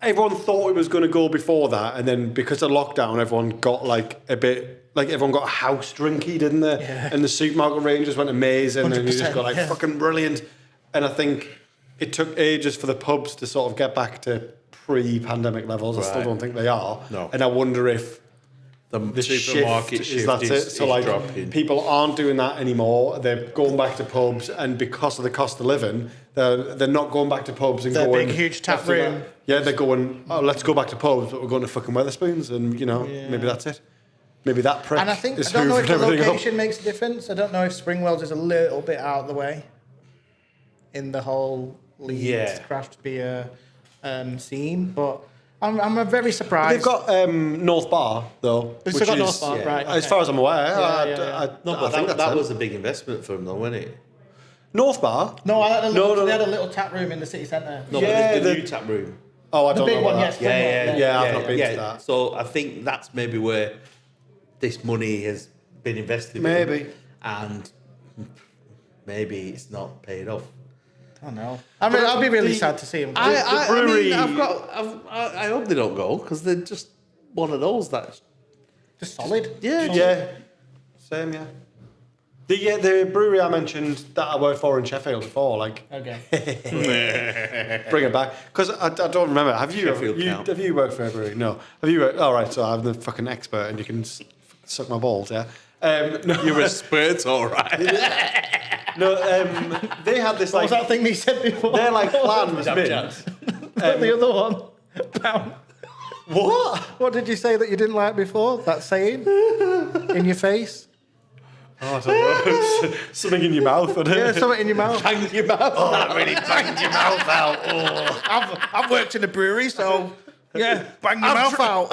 everyone thought it was going to go before that, and then because of lockdown, everyone got like a bit. Like everyone got house drinky, didn't they? Yeah. And the supermarket ranges went amazing, 100%, and you just got like fucking brilliant. And I think it took ages for the pubs to sort of get back to pre-pandemic levels. Right. I still don't think they are. No. And I wonder if the supermarket shift is dropping. People aren't doing that anymore. They're going back to pubs, and because of the cost of living, they're not going back to pubs and going. Big huge tap room. Yeah, they're going. Oh, let's go back to pubs, but we're going to fucking Wetherspoons, and maybe that's it. Maybe that prick. And I don't know if the location makes a difference. I don't know if Springwells is a little bit out of the way in the whole Leeds craft beer scene, but I'm very surprised. They've got North Bar though. They've still got North Bar, right? As far as I'm aware, I think that was a big investment for them, though, wasn't it? North Bar? No, they had a little tap room in the city centre. No, but the new tap room. Oh, I don't know. The big one, yes. I've not been to that. So I think that's maybe where this money has been invested maybe. And maybe it's not paid off. I don't know. I'll be really sad to see him go. The brewery... I hope they don't go, because they're just one of those that's... Just solid. Yeah. Same, yeah. The brewery I mentioned that I worked for in Sheffield before, like... Okay. Bring it back. Because I don't remember. Have you worked for a brewery? No. Have you worked... All right, so I'm the fucking expert and you can suck my balls, yeah? No. You're a spurt, all right. No, they had this What was that thing they said before? Their plan was mint. The other one. Pound. What? What did you say that you didn't like before? That saying? In your face? Oh, I don't know. Something in your mouth, wasn't it? Yeah, something in your mouth. Bang your mouth. Oh, that really banged your mouth out. Oh. I've worked in a brewery, so yeah, bang your mouth out.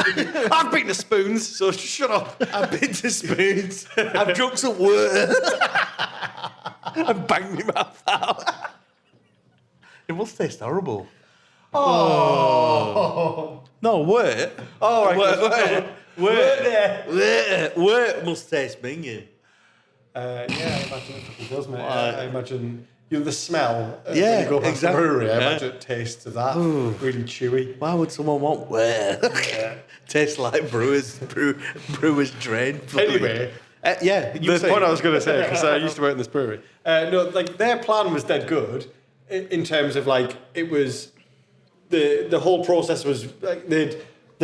I've been to spoons, so shut up. I've been to spoons. I've drunk some water. I've banged my mouth out. It must taste horrible. Oh. No, wort. Oh, right. Wort must taste minging. I imagine it fucking does, mate. I imagine the smell. When Yeah, you go past exactly. the brewery, I imagine it tastes of that. Really chewy. Why would someone want wort? Tastes like brewer's drain. Anyway. The point I was going to say, because I used to work in this brewery. Their plan was dead good in terms of it was the whole process was the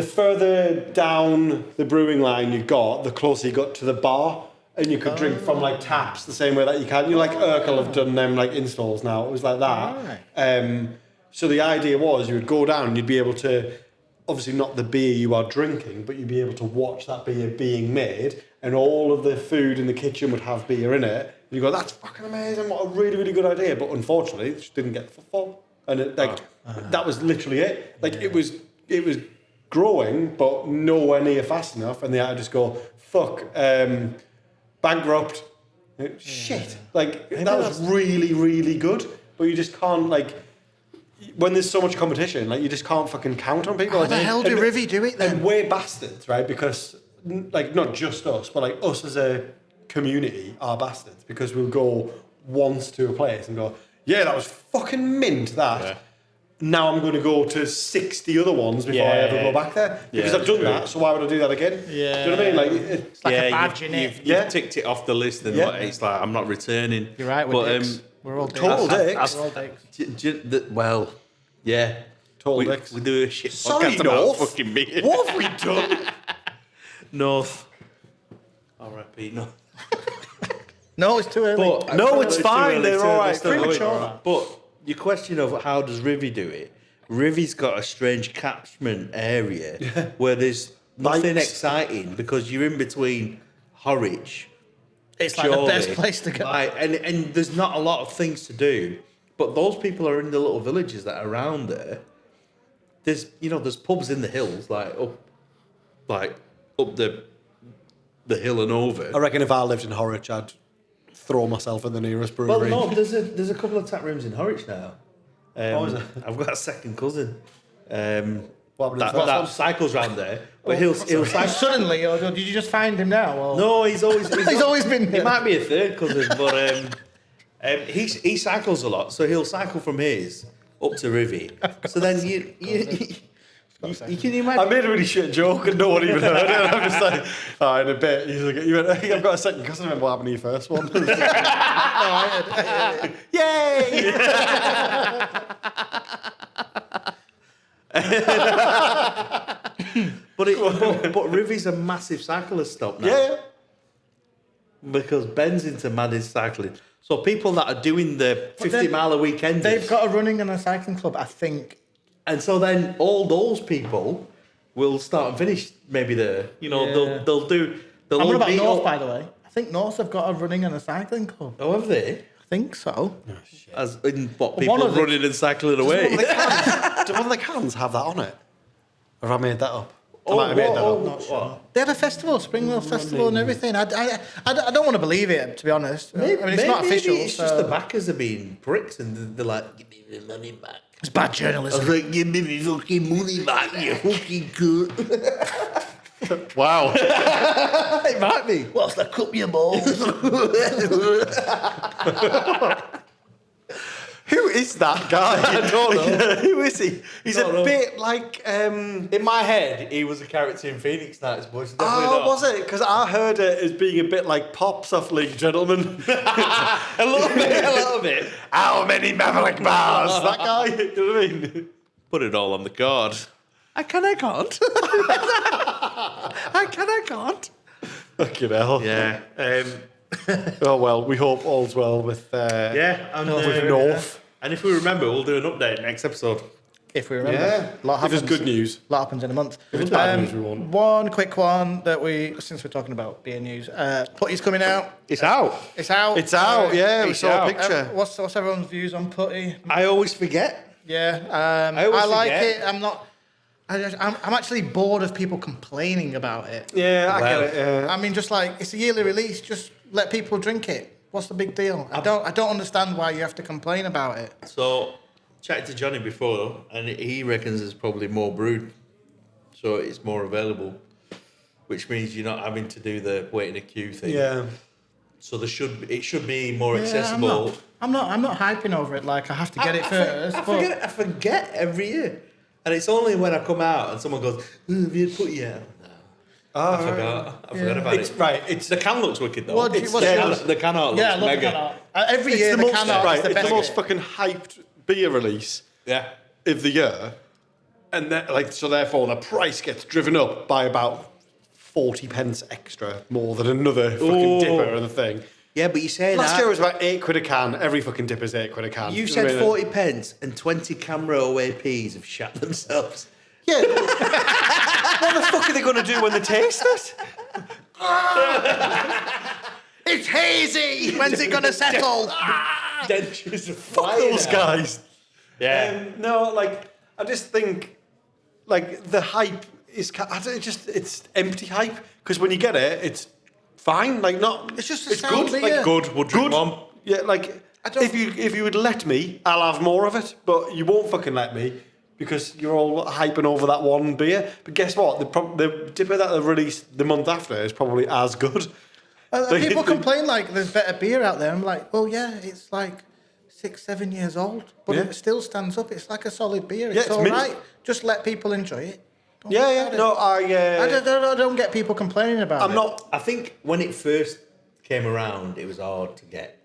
further down the brewing line you got, the closer you got to the bar, and you could drink from taps the same way that you can. Urkel have done them installs now. It was like that. Right. So the idea was you would go down and you'd be able to, obviously not the beer you are drinking, but you'd be able to watch that beer being made, and all of the food in the kitchen would have beer in it. And you go, that's fucking amazing, what a really, really good idea. But unfortunately, it just didn't get the footfall. And that was literally it. It was growing, but nowhere near fast enough. And they had to just go, fuck, bankrupt. Shit. That was really, really good. But you just can't, when there's so much competition, like you just can't fucking count on people. How the hell do Rivy do it then? And we're bastards, right? Because like not just us, but like us as a community are bastards because we'll go once to a place and go, yeah, that was fucking mint. That. Yeah. Now I'm going to go to 60 other ones before I ever go back there because I've done that. So why would I do that again? Yeah. Do you know what I mean? Like it's like a badge in it. You've ticked it off the list, and it's like I'm not returning. You're right. We're dicks. We're all dicks. Total dicks. We're all dicks. Well, yeah. Total dicks. We do a shit Sorry, podcast North. about fucking beer. What have we done? North. R.I.P. North. No, it's too early. No, it's fine. They're all right. Premature. But your question of how does Rivy do it? Rivy's got a strange catchment area where there's nothing exciting because you're in between Horwich. It's like the best place to go. And there's not a lot of things to do. But those people are in the little villages that are around there. There's pubs in the hills, up the hill and over. I reckon if I lived in Horwich, I'd throw myself in the nearest brewery. Well, no, there's a couple of tap rooms in Horwich now. I've got a second cousin that cycles round there, but he'll cycle. Suddenly, or did you just find him now? Or? No, he's always been here. He might be a third cousin, but he cycles a lot, so he'll cycle from his up to Rivy. So then you can imagine. I made a really shit joke and no one even heard it. And I'm just like, in a bit. He's like, I've got a second cousin. I remember what happened to your first one. Yay! but Rivy's a massive cyclist stop now. Yeah. Because Ben's into mad cycling. So people that are doing the 50-mile a weekend, they've got a running and a cycling club, I think. And so then all those people will start and finish maybe there. They'll do. And what about North, by the way? I think North have got a running and a cycling club. Oh, have they? I think so. Oh, shit. As in what, people running and cycling away? Do one of the cans have that on it? Or have I made that up? I might have made that up. Not sure. They had a festival, Springwell Festival and everything. I don't want to believe it, to be honest. It's not official. It's just the backers are being pricks and they're like, give me the money back. It's bad journalism. I was like, give me the fucking money back, you fucking good. Wow. It might be. Whilst I cup your balls. Who is that guy? I don't know. Who is he? He's a bit like... In my head, he was a character in Phoenix Nights, but it's definitely not. Was it? Because I heard it as being a bit like Pops off League Gentlemen. A little bit. How many Maverick bars? That guy? Do you know what I mean? Put it all on the card. I can't. I can't. Fucking hell. Yeah. Oh, well, we hope all's well with North. And if we remember, we'll do an update next episode. If we remember. Yeah. If it's good news. A lot happens in a month. If it's bad news, we won't. One quick one that since we're talking about beer news, Putty's coming out. It's out. It's out. It's out, we saw a picture. What's everyone's views on Putty? I always forget. Yeah. I like it. I'm not... I'm actually bored of people complaining about it. Yeah, I get it. Yeah. I mean, just like, it's a yearly release, just let people drink it. What's the big deal? I don't understand why you have to complain about it. So, chatted to Johnny before, and he reckons there's probably more brewed, so it's more available, which means you're not having to do the wait in a queue thing. Yeah. So it should be more accessible. I'm not hyping over it like I have to get it first. I forget every year. And it's only when I come out and someone goes, have you put it out? No. I forgot about it. Right, it's the can looks wicked though. The can art looks mega. The can art. Every year the can art is the best. It's the most fucking hyped beer release of the year. And so therefore the price gets driven up by about 40 pence extra more than another fucking dipper and the thing. Yeah, but you say last year was about £8 a can. Every fucking dipper's £8 a can. You said 40 pence and 20 camera away peas have shat themselves. Yeah. What the fuck are they going to do when they taste it? It's hazy. When's it going to settle? Dentures are fuck those guys. Yeah. I just think, the hype is... It's empty hype. Because when you get it, it's fine. It's just a it's sound good. beer. Good. We'll drink one. Yeah, If you would let me, I'll have more of it. But you won't fucking let me because you're all hyping over that one beer. But guess what? The dipper that they released the month after is probably as good. People complain like there's better beer out there. I'm like, well, yeah, it's like 6-7 years old, but it still stands up. It's like a solid beer. It's all right. Just let people enjoy it. I don't get people complaining about it. I think when it first came around, it was hard to get.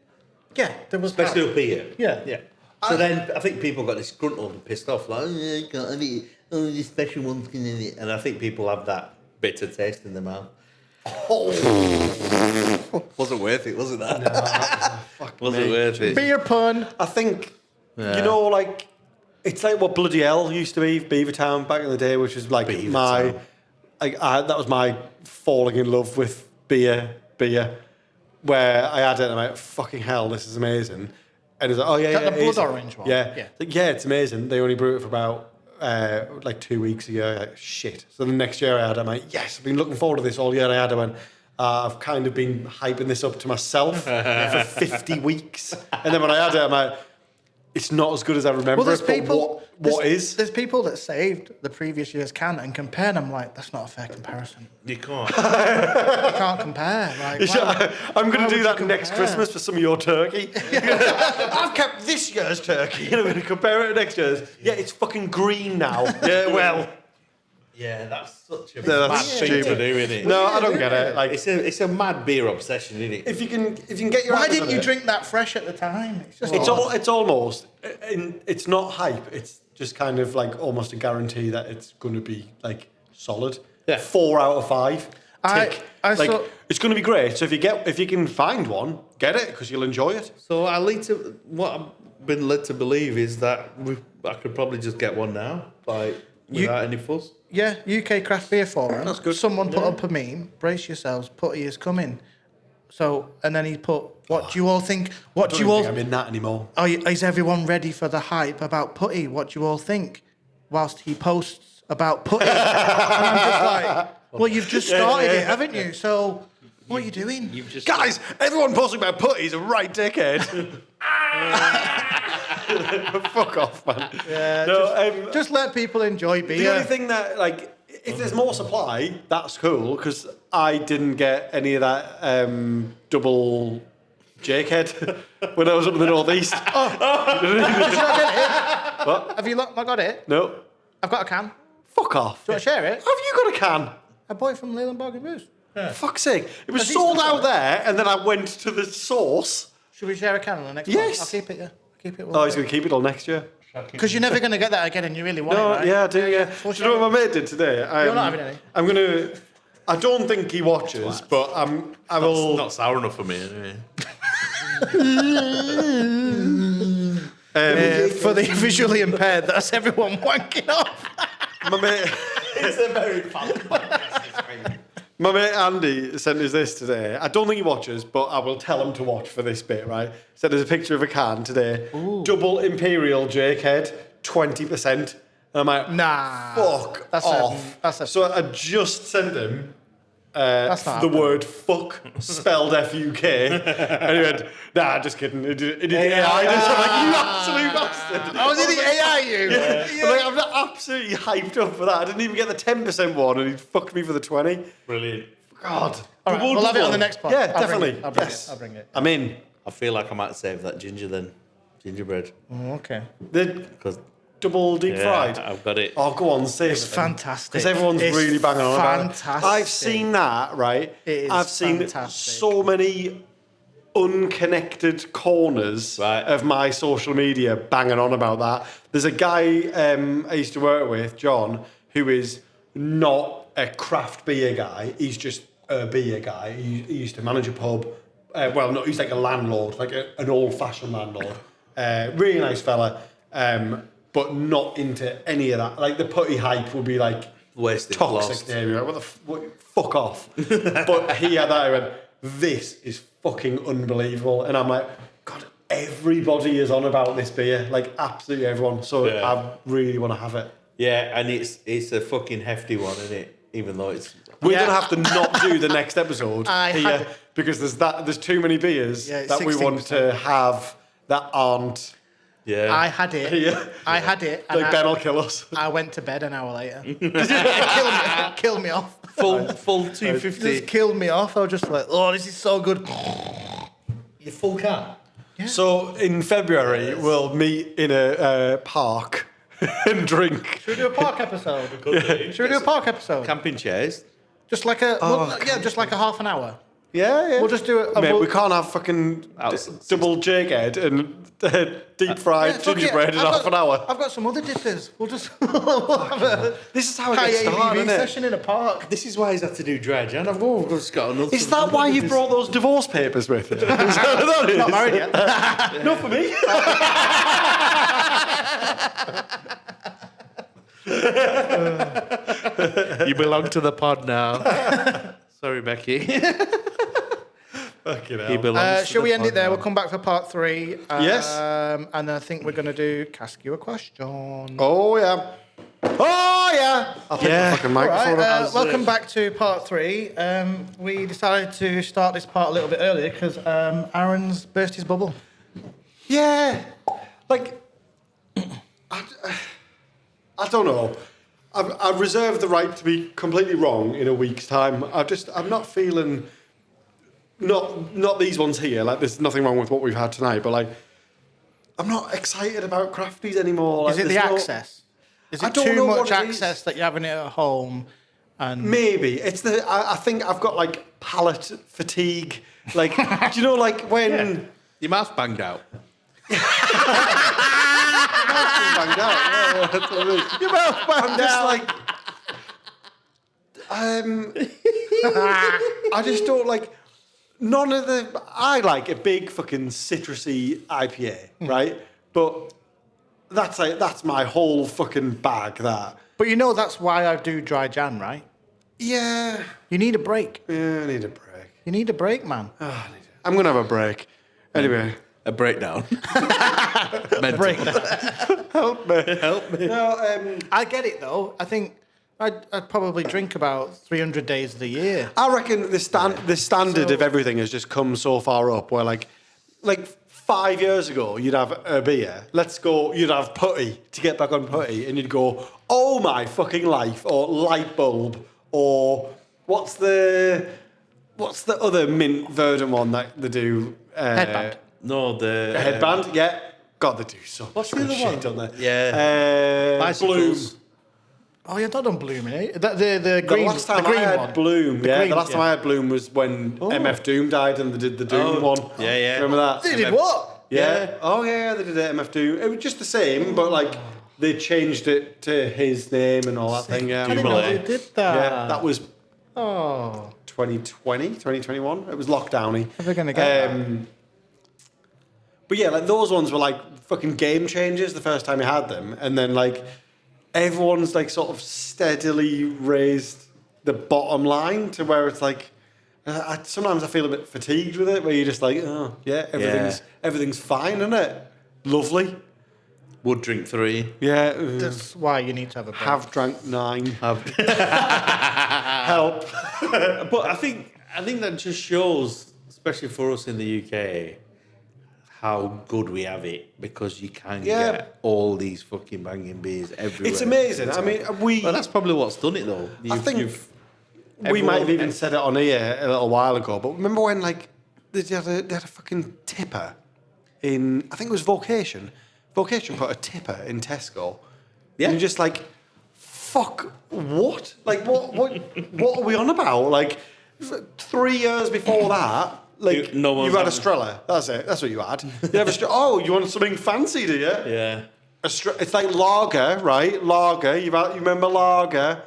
Yeah, there was especially up here. Yeah. So then I think people got disgruntled and pissed off, like, I can't have it. Oh, this special one's in it. And I think people have that bitter taste in their mouth. Wasn't worth it, wasn't that? No, wasn't worth it. Beer pun. I think, like, it's like what Bloody Hell used to be, Beavertown, back in the day, which was like that was my falling in love with beer, where I had it and I'm like, fucking hell, this is amazing. And it's like, oh yeah, the blood orange one? Yeah. It's amazing. They only brewed it for about 2 weeks ago. Like, shit. So the next year I had it, I'm like, yes, I've been looking forward to this all year. I had it when I've kind of been hyping this up to myself for 50 weeks. And then when I had it, I'm like, it's not as good as I remember it, but what is? There's people that saved the previous year's can and compared them like, that's not a fair comparison. You can't. You can't compare. Like, I'm going to do that next Christmas for some of your turkey. I've kept this year's turkey and I'm going to compare it to next year's. Yeah, it's fucking green now. Yeah, well. Yeah, that's such a that's thing to do, isn't it? No, I don't get it. Like, it's a mad beer obsession, isn't it? If you can get your why hands didn't on you it, drink that fresh at the time? It's almost. It's not hype. It's just kind of like almost a guarantee that it's going to be like solid. Yeah. 4 out of 5. Tick. It's going to be great. So if you can find one, get it because you'll enjoy it. So what I've been led to believe is that I could probably just get one now, without any fuss. Yeah, UK Craft Beer Forum. That's good. Someone put up a meme. Brace yourselves, Putty is coming. So, and then he put, what do you all think? What do you all? I'm in that anymore. Is everyone ready for the hype about Putty? What do you all think? Whilst he posts about Putty, and I'm just like, well, you've just started it, haven't you? So, what are you doing? Guys, everyone posting about Putty's a right dickhead. Fuck off, man. Yeah, just let people enjoy beer. The only thing that, like, if there's more supply, that's cool, because I didn't get any of that double jakehead when I was up in the northeast. Did you not get it? What? Have you not got it? No. I've got a can. Fuck off. Do you want to share it? Have you got a can? I bought it from Leland Bargain Booze. Yeah. Fuck's sake. It was sold out there, and then I went to the source. Should we share a can on the next Yes. one? I'll keep it, yeah. Keep it. Oh, he's going to keep it till next year. Because you're never going to get that again and you really want it, right? Yeah, I do, yeah. Do you know what my mate did today? You're not having any? I'm going to... I don't think he watches, but I will... Not sour enough for me, anyway. For the visually impaired, that's everyone wanking off. My mate... It's a very fun podcast. My mate Andy sent us this today. I don't think he watches, but I will tell him to watch for this bit, right? Sent us a picture of a can today. Ooh. Double Imperial Jakehead, 20%. And I'm like, nah. Fuck off. So I just sent him the word fuck, spelled F-U-K. And he went, nah, just kidding. It did AI. I'm like, you absolute bastard. Oh, did he AI you? Yeah. I'm like, absolutely hyped up for that. I didn't even get the 10% one, and he fucked me for the 20. Brilliant. God. All right, we'll have it on the next pod. Yeah, definitely. I'll bring it. I'm in. I feel like I might save that gingerbread. Oh, okay. Because double deep fried. I've got it. Oh, go on, say it's fantastic. Because everyone's really banging on about it. Fantastic. I've seen that, right? I've seen so many unconnected corners of my social media banging on about that. There's a guy I used to work with, John, who is not a craft beer guy. He's just a beer guy. He used to manage a pub. He's like a landlord, like an old-fashioned landlord. Really nice fella. But not into any of that. Like the putty hype would be like wasted, toxic to him. Like, fuck off. But he had that. I went, this is fucking unbelievable. And I'm like, God, everybody is on about this beer. Like absolutely everyone. So I really want to have it. Yeah, and it's a fucking hefty one, isn't it? Even though it's... We're going to have to not do the next episode because there's too many beers that we want to have that aren't Yeah. I had it. Yeah. I had it. And like Ben will kill us. I went to bed an hour later. Killed me off. full Just 250. killed me off. I was just like, oh, this is so good. Your full can. So in February we'll meet in a park and drink. Should we do a park episode? Should we do a park episode? Camping chairs. Just like a just like a half an hour. Yeah. We'll just do it. Mate, we can't have fucking double jakehead and deep fried gingerbread in half an hour. I've got some other dippers. We'll just we'll have a This is how it high gets started, ABV isn't it? session in a park. This is why he's had to do dredge. And I've just got another. Is that why you brought those divorce papers with you? Is that what that is? Not married yet. Not for me. You belong to the pod now. Sorry, Becky. Fucking He hell. belongs. Shall we end it there? We'll come back for part 3. Yes. And I think we're going to do Cask You a Question. Oh, yeah. Oh, yeah. I'll pick the fucking All microphone right, up. welcome back to part 3. We decided to start this part a little bit earlier because Aaron's burst his bubble. Yeah. Like, I don't know. I reserve the right to be completely wrong in a week's time. I'm not feeling... Not these ones here. Like, there's nothing wrong with what we've had tonight, but, like, I'm not excited about crafties anymore. Like, Is it the access? Is I it don't too know what much it access is. that you're having it at home? And Maybe. It's the... I think I've got, like, palate fatigue. Like, do you know, like, when... Your mouth's banged out. Banged out. Yeah, that's what it is. Your mouth I'm just like... I just don't like... None of the... I like a big fucking citrusy IPA, right? But that's my whole fucking bag, that. But you know that's why I do dry Jan, right? Yeah. You need a break. Yeah, I need a break. You need a break, man. I'm going to have a break. Anyway. A breakdown. Break. Help me. Help me. No, I get it though. I think I'd probably drink about 300 days of the year. I reckon the standard of everything has just come so far up where, like 5 years ago, you'd have a beer. You'd have putty to get back on putty, and you'd go, oh my fucking life, or light bulb, or what's the other mint verdant one that they do? Headband. No, the Headband, yeah. God, they do so What's much the other shit, one? don't they? Yeah. Bloom. Bicycles. Oh, you're not on Bloom, eh? The The green, last time the green I had one. Bloom, The yeah. green, The last time yeah. I had Bloom was when MF Doom died and they did the Doom one. Yeah, yeah. Remember that? They did what? Yeah. Oh, yeah, they did it, MF Doom. It was just the same, but, like, they changed it to his name and all that thing, yeah. I didn't know they did that. Yeah, that was Oh. 2020, 2021. It was lockdowny. Are they gonna get that? But yeah, like those ones were like fucking game changers the first time you had them, and then like everyone's like sort of steadily raised the bottom line to where it's like sometimes I feel a bit fatigued with it, where you're just like, oh yeah, everything's fine, isn't it? Lovely. Would drink 3. Yeah. That's why you need to have a break. Have drank 9. Have. Help. But I think that just shows, especially for us in the UK, how good we have it, because you can get all these fucking banging beers everywhere. It's amazing. I mean, Well, that's probably what's done it though. I think we might have even said it on here a little while ago, but remember when like they had a fucking tipper in, I think it was Vocation. Vocation put a tipper in Tesco. Yeah. And you're just like, fuck, what? Like, what are we on about? Like, 3 years before that, like, you had a Strella. That's it. That's what you had. You have a Strella. Oh, you want something fancy, do you? Yeah. It's like lager, right? Lager. You remember lager?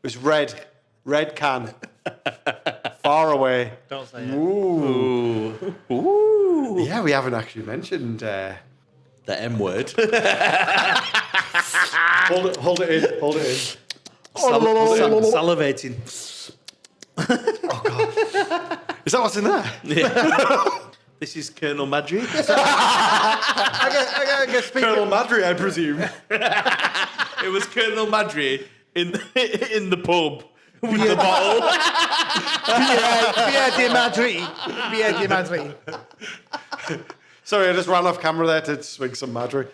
It was red can. Far away. Don't say it. Ooh. Ooh. Yeah, we haven't actually mentioned. The M word. Hold it in. Salivating. Is that what's in there? Yeah. This is Colonel Madry. I guess Colonel Madry, I presume. It was Colonel Madry in the pub with the bottle. Bière de Madrid. Sorry, I just ran off camera there to swing some Madry.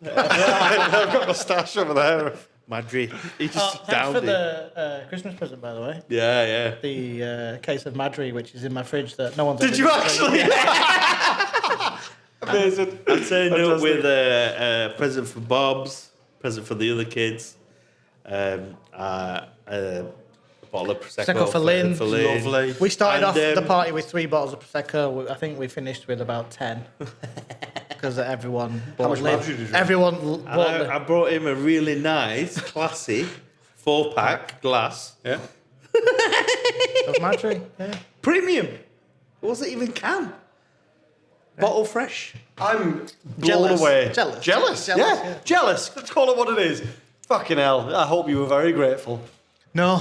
I've got my stash over there. Madry. He just Thanks downed for it. the Christmas present, by the way. Yeah. The case of Madry, which is in my fridge that no one's. Did you actually? Amazing. I'm turning up with a present for Bob's, present for the other kids, a bottle of Prosecco for Lynn. Lovely. We started off And, the party with 3 bottles of Prosecco. I think we finished with about 10. Because everyone bought much Lynn. Madry did you Everyone And bought Lynn. I brought him a really nice, classy 4-pack glass. Yeah. Of Madry. Yeah. Premium. It wasn't even can. Bottle fresh. I'm blown Jealous. away. Jealous. Jealous? Jealous, Yeah. yeah. Jealous. Let's call it what it is. Fucking hell. I hope you were very grateful. No.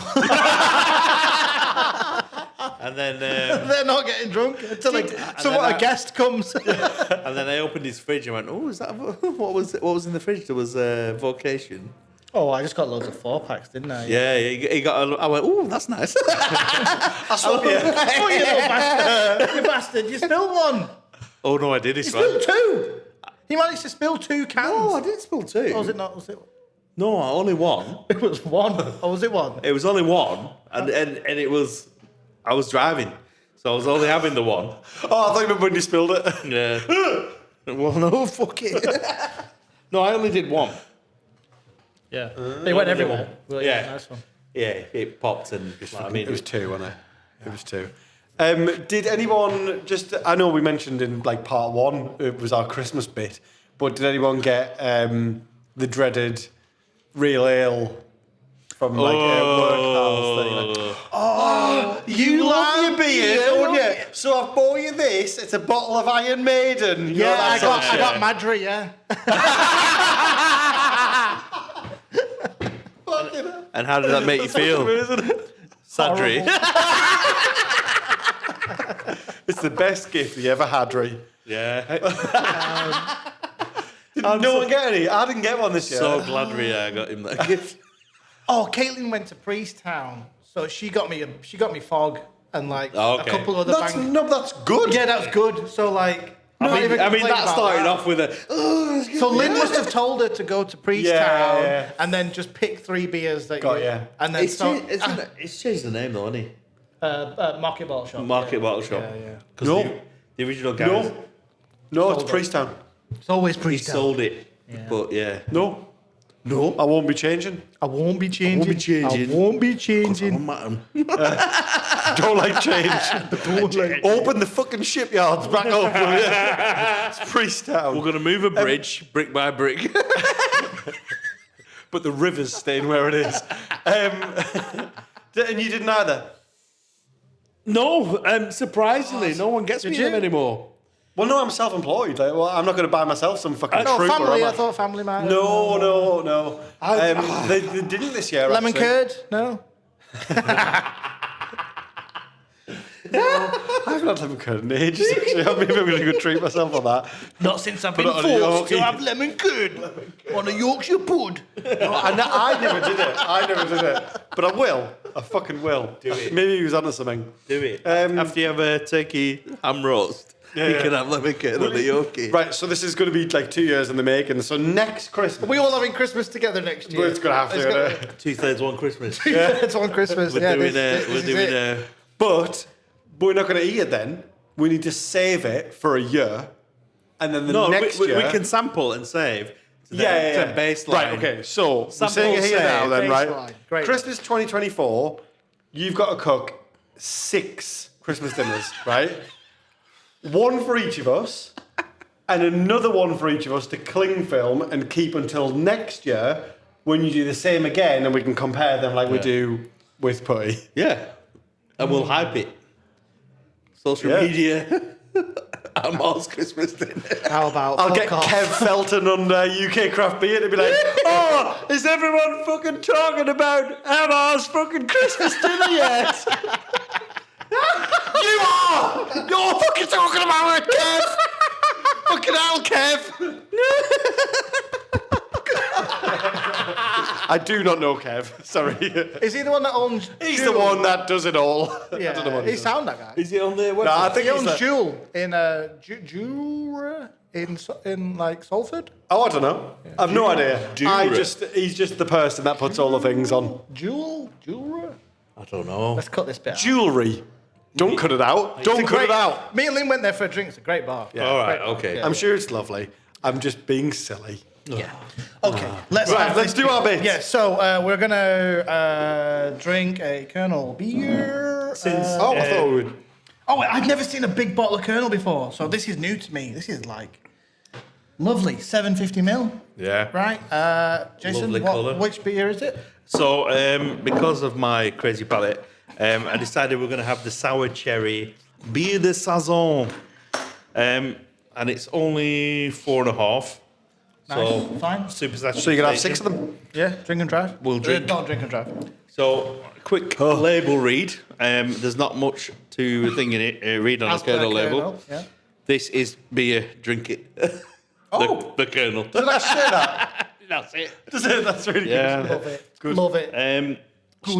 And then They're not getting drunk until a guest comes. and then I opened his fridge and went, oh, is that what was in the fridge? There was a Vocation. Oh, I just got loads of 4-packs, didn't I? Yeah, he got. I went, oh, that's nice. I saw you. Oh, you little bastard. You bastard. You spilled one. Oh no, I did. You It's spilled right. 2. He managed to spill 2 cans. No, I didn't spill 2. Or was it not? Was it? No, only one. It was 1. Or was it 1? It was only one, and it was. I was driving, so I was only having the one. Oh, I thought you meant when you spilled it. Yeah. Well, no, fuck it. No, I only did one. Yeah. They went everywhere. Well, Yeah. Nice one. Yeah, it popped and just. I mean, It was 2, wasn't it? It was 2. Did anyone just? I know we mentioned in like part 1 it was our Christmas bit, but did anyone get the dreaded real ale from like a workhouse thing? Like, you love your beer, don't you? So I've bought you this. It's a bottle of Iron Maiden. You know, Yeah, that sort of I shit. got Madry, yeah. and how did that make you feel? Sadri. It's the best gift you ever had, Ree. Yeah. Did no one get any? I didn't get one this year. So glad I got him that gift. Oh, Caitlin went to Priesttown, so she got me fog and like Oh, okay. a couple other that's bangers. that's good. Yeah, that's good. So like, I mean, even complain that about started that. off with a. Oh, So Lynn must have told her to go to Priesttown Yeah. and then just pick 3 beers that Got ya. and then it's changed the name though, hasn't he? Market Bottle Shop. Market Bottle Shop. Yeah. Because No. the original guys, No, it's Sold it. Priesttown. It's always he Priesttown. sold it. But yeah. No, I won't be changing. I won't be changing. won't be changing. I won't be changing. Don't like change. Open the fucking shipyards back up, will you? It's Priesttown. We're going to move a bridge brick by brick. But the river's staying where it is. And you didn't either? No, surprisingly, no one gets me you? them anymore. Well, no, I'm self-employed. Like, well, I'm not going to buy myself some fucking No, trooper. family. am I thought family might. No. They didn't this year, Lemon actually. curd? No. I haven't had lemon curd in ages, actually. Maybe I'm going to go treat myself on that. Not since I've Put been it on a forced to Yorkie. have lemon curd on a Yorkshire pud. I never did it. But I will. I fucking will. Do it. Maybe he was onto something. Do it. After you have a turkey ham roast, you can have lemon curd on the Yorkie. Right, so this is going to be like 2 years in the making. So next Christmas... We all having Christmas together next year. Well, it's going to have to, isn't it? 2/3 one Christmas. It's on Christmas. We're doing a. But we're not going to eat it then. We need to save it for a year. And then the No, next we year... can sample and save. To Yeah. To baseline. Right, okay. So, we're Sample saying it here save, now then, right? baseline. Great. Christmas 2024, you've got to cook 6 Christmas dinners, right? 1 for each of us, and another 1 for each of us to cling film and keep until next year when you do the same again and we can compare them like we do with Putty. Yeah. And we'll hype it. Social Yeah. media. Amar's Christmas dinner. How about I'll fuck get off? Kev Felton on UK Craft Beer to be like, oh, is everyone fucking talking about Amar's fucking Christmas dinner yet? You are! You're fucking talking about it, Kev! Fucking hell, Kev! I do not know Kev. Sorry. Is he the one that owns? He's Jewel? the one that does it all. Yeah, I don't know what he does. sound that guy. Is it on their website? No, I think He he's owns like, Jewel in in like Salford. oh, I don't know. I've no idea. He's just the person that puts all the things on. Jewelry. I don't know. Let's cut this bit out. Jewelry. Don't cut it out. Don't cut it out. Me and Lynn went there for a drink. It's a great bar. Yeah. All right, Great bar. okay. Yeah. I'm sure it's lovely. I'm just being silly. Yeah. Okay. Let's do our bits. Yeah. So we're gonna drink a Kernel beer. I thought we would. Oh, I've never seen a big bottle of Kernel before, so this is new to me. This is like lovely. 750ml. Yeah. Right. Jason, Lovely colour. which beer is it? So, because of my crazy palate, I decided we're going to have the sour cherry Bière de Saison. And it's only 4.5. Nice. So, Fine. super saturated. So you can have 6 of them? Yeah. Drink and drive. We'll drink. Don't drink and drive. So, quick label read. There's not much to think in it. Read on As the per Kernel label. Yeah. This is beer, drink it. Oh. The Kernel. Did I say that? That's it. That's really Yeah. good. Love it. Love it.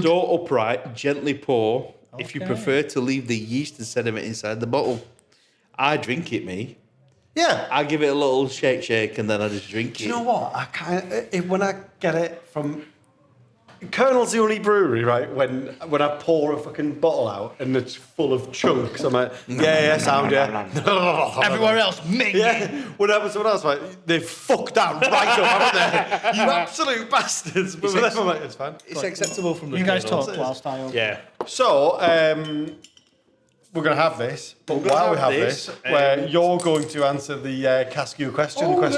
Store upright, gently pour. If you Okay. prefer to leave the yeast and sediment inside the bottle. I drink it, me. Yeah. I give it a little shake, and then I just drink it. Do you know what? I when I get it from Kernel's the only brewery, right? When I pour a fucking bottle out and it's full of chunks, I'm like, yeah, sound, yeah. Everywhere else, ming. Yeah. When I was someone else, like, they fucked that right up, haven't they? You absolute bastards. But with them, I'm like, it's fine. It's acceptable from the You guys Kernel. talk whilst I. Yeah. So, we're going to have this, but gonna while we have have this, this, where you're going to answer the Cask You questions.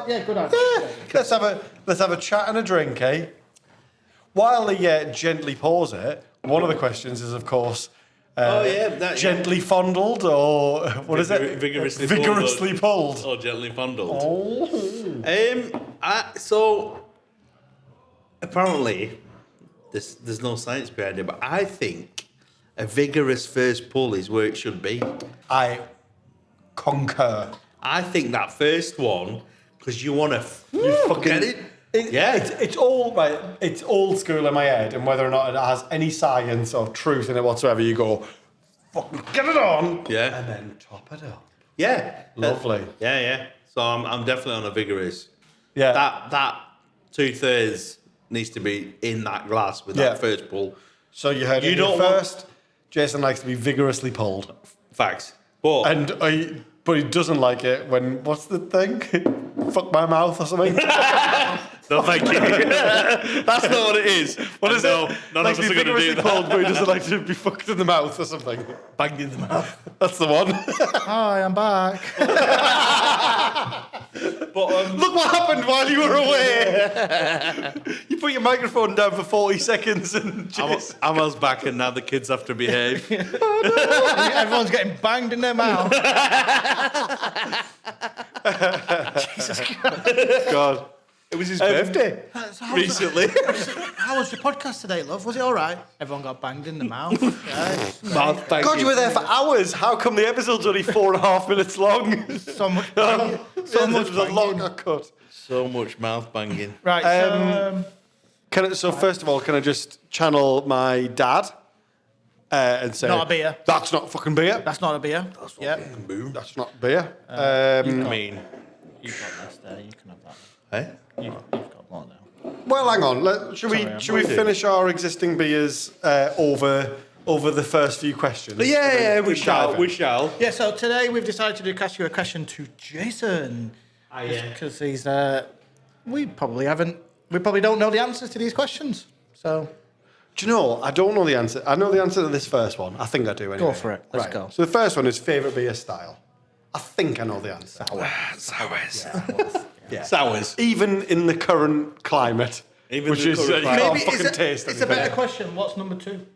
Yeah, good idea. Let's have a chat and a drink, eh? While he gently pours it, one of the questions is, of course, gently fondled, or what is it? Vigorously pulled. Or gently fondled. Oh. So apparently, there's no science behind it, but I think a vigorous first pull is where it should be. I concur. I think that first one, because you want to fucking get it. It's all right. It's old school in my head, and whether or not it has any science or truth in it whatsoever, you go, fucking get it on, Yeah. and then top it up. Yeah. Lovely. Yeah. So I'm definitely on a vigorous. Yeah. That 2/3 needs to be in that glass with Yeah. that first pull. So you heard You it don't here want- first. Jason likes to be vigorously pulled, Facts. But but he doesn't like it when what's the thing? Fuck my mouth or something. no, thank you. That's not what it is. What is No, it? none Likes of to us be are going to do vigorously that. pulled, but he doesn't like to be fucked in the mouth or something. Banged in the mouth. That's the one. Hi, I'm back. But Look what happened while you were away. You put your microphone down for 40 seconds and just... Amal's back, and now the kids have to behave. Everyone's getting banged in their mouth. Jesus Christ. God. It was his birthday recently. How was your podcast today, love? Was it all right? Everyone got banged in the mouth. Yeah, Mouth banging. God, you were there for hours. How come the episode's only 4.5 minutes long? so much banging. So much There's a lot banging. got cut. So much mouth banging. Right, so... First of all, can I just channel my dad and say... Not a beer. That's not fucking beer. That's not a beer. Yeah. That's not beer. I mean, You've got less there. You can have that. eh? You've got more now. Well, hang on. Should we finish our existing beers over the first few questions? Yeah, we Deep shall. diving. We shall. Yeah, so today we've decided to ask you a question to Jason. Because he's... we probably don't know the answers to these questions. So... Do you know? I don't know the answer. I know the answer to this first one. I think I do anyway. Go for it. Let's go. So the first one is favourite beer style. I think I know the answer. Sours. Yeah. Sours. Even in the current climate. Even which the is current you climate. can't Maybe fucking taste it's a anything. better question. What's number 2?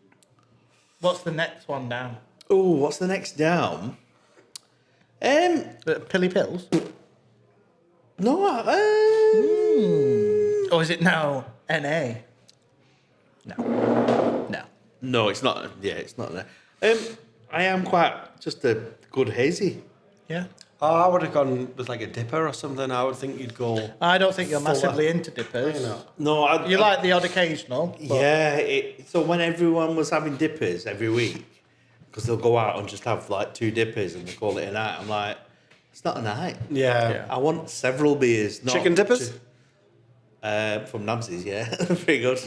What's the next one down? Oh, what's the next down? Pilly Pills? No. Or is it now NA? No. No, it's not. Yeah, it's not there. I am quite just a good hazy. Yeah. I would have gone with like a dipper or something. I would think you'd go. I don't think you're fuller. massively into dippers. You know. No, You like the odd occasional. But Yeah. So when everyone was having dippers every week, because they'll go out and just have like 2 dippers and they call it a night, I'm like, it's not a night. Yeah. I want several beers. Not Chicken dippers? From Nabsies, yeah. Very good.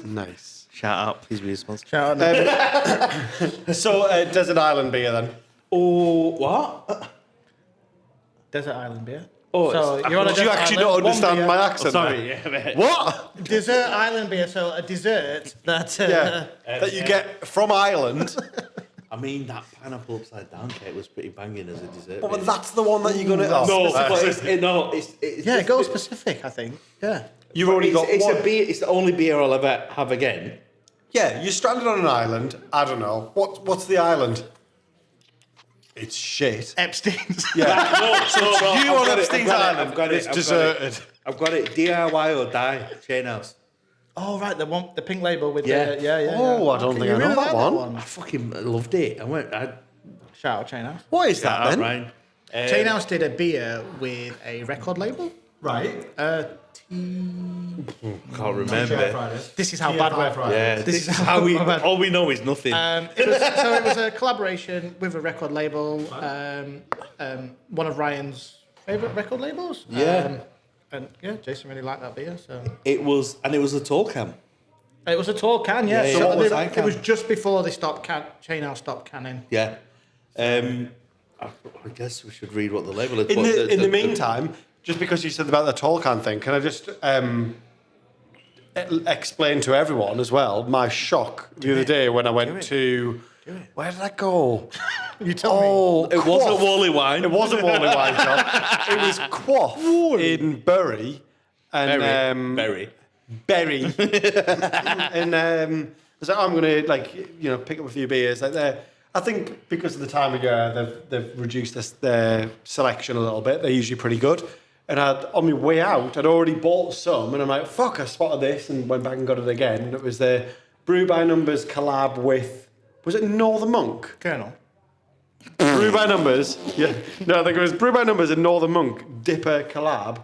Nice. Shout out, please be a sponsor. Shout out. So, Desert Island beer then. Oh, what? Desert Island beer. Oh, So it's- you're on a Do you desert actually island, not one understand beer. my accent? Sorry, yeah, mate. What? Desert Island beer, so a dessert that. Yeah. That you get from Ireland. I mean, that pineapple upside down cake was pretty banging as a dessert. But beer. that's the one that you're going to. No, but it's Yeah, just go a- specific, I think. Yeah. You've already got It's one. a beer. It's the only beer I'll ever have again. Yeah, you're stranded on an island. I don't know. What's the island? It's shit. Epstein's. Yeah. No, you I've on got it, Epstein's I've got it, Island. I've got it, It's I've got it. deserted. I've got it. DIY or die. Chain house. Oh, right, the pink label with Yeah. the. Yeah. Oh, I don't think you I know really that like one. I fucking loved it. I went. Shout out Chain House. What is that then? Ryan. Chain House did a beer with a record label. Right. Can't remember. This is how bad we're. Yeah, this is how we. All we know is nothing. It was a collaboration with a record label. One of Ryan's favourite record labels. Yeah. And yeah, Jason really liked that beer. So It was a tall can. it was a tall can. Yeah. Yeah, So yeah. What was they- that it can? was just before they stopped Chain House stopped canning. Yeah. I guess we should read what the label is. In the meantime, just because you said about the tall can thing, can I just explain to everyone as well my shock the other day when I went to. Where did I go? You tell me. it wasn't Quaff. Wally Wine. It wasn't Wally Wine Shop. It was Quaff in Bury. And, Berry. Berry. And I was like, I'm going to pick up a few beers. I think because of the time of year, they've reduced their selection a little bit. They're usually pretty good. And on my way out, I'd already bought some, and I'm like, fuck, I spotted this, and went back and got it again. And it was the Brew by Numbers collab with, was it Northern Monk? Kernel. Brew by Numbers, yeah. No, I think it was Brew by Numbers and Northern Monk Dipper collab,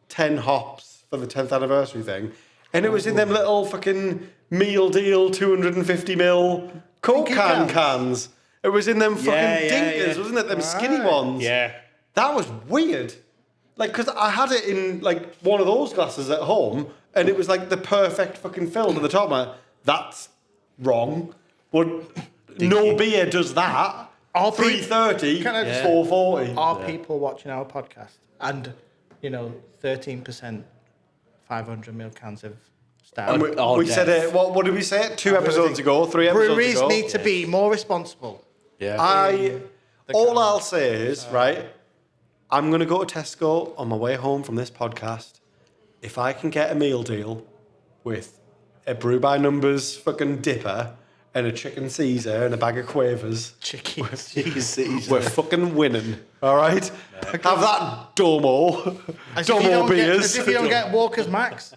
10 hops for the 10th anniversary thing. And it was in them little fucking meal deal 250ml Coke cans. It was in them fucking dinkers, wasn't it? Them skinny ones. Yeah. That was weird. Like, because I had it in, like, one of those glasses at home, and it was, like, the perfect fucking fill to the top. I'm like, that's wrong. But no beer does that. All 330, Can I just- 440. Are people watching our podcast and 13% 500ml cans of stout? And we said it, what did we say it? 2 episodes ago, 3 episodes Breweries ago. need to be more responsible. Yeah. All I'll say is, right, I'm going to go to Tesco on my way home from this podcast. If I can get a meal deal with a Brew by Numbers fucking dipper and a chicken Caesar and a bag of quavers, we're fucking winning, all right? Have that Domo beers. As if you don't get Walker's Max.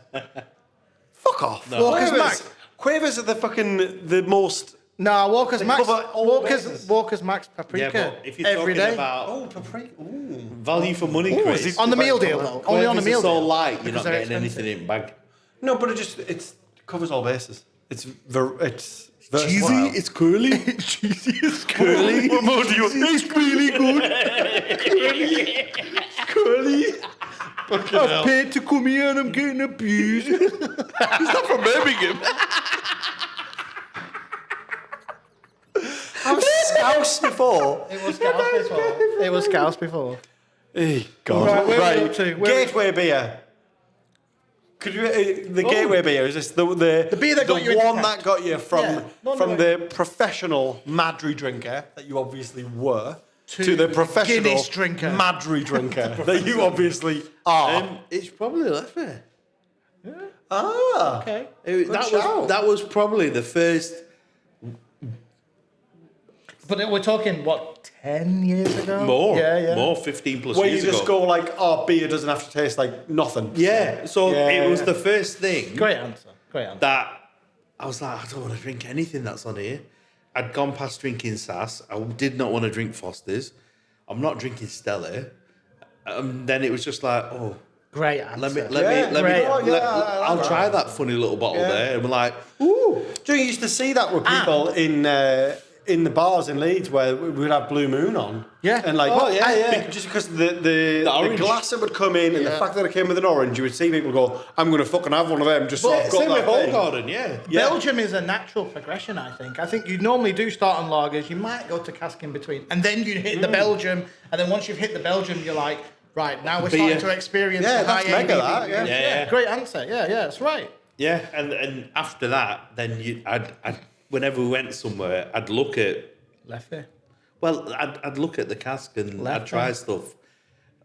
Fuck off. No. Walker's Max. Quavers are the most... No, Walker's Max. cover all bases. Walker's Max paprika. Yeah, but if you're every talking day. about paprika. Ooh. value for money, Chris, On the meal deal, though. Only on the meal it's so deal. light, you're Because not they're getting anything in bag. No, but it covers all bases. It's versatile. It's curly. Cheesy, it's curly. What more do you want? It's really good. Curly. I've paid to come here and I'm getting abused. It's not from Birmingham. I was Scouse before. It was Scouse before. It was Scouse before. Hey, God. Right, where are we up to? Gateway beer. Could you? The Gateway beer is this the beer that got you into one camp. that got you from Yeah, the professional Madry drinker that you obviously were to the professional Guinness drinker. Madry drinker that you obviously are. It's probably left there. Okay. That was probably the first. But we're talking, 10 years ago? More. Yeah. More, 15 plus Where years you just ago. go like, beer doesn't have to taste like nothing. Yeah, so Yeah. it was the first thing Great answer. that I was like, I don't want to drink anything that's on here. I'd gone past drinking Sass. I did not want to drink Foster's. I'm not drinking Stella. Then it was just like, oh, Great answer. I'll try that funny little bottle there. And we're like, ooh. Do you used to see that with people in the bars in Leeds where we would have Blue Moon on? Yeah. And just because the glass that would come in and the fact that it came with an orange, you would see people go, I'm going to fucking have one of them just so I've got Same with that thing. Garden, yeah. Belgium is a natural progression, I think. I think you normally do start on lagers. You might go to cask in between. And then you hit the Belgium. And then once you've hit the Belgium, you're like, right, now we're starting to experience the high mega ABV. that, Great answer. Yeah, that's right. Yeah, and after that, then I'd whenever we went somewhere, I'd look at... Lefty. Well, I'd look at the cask and I'd try stuff.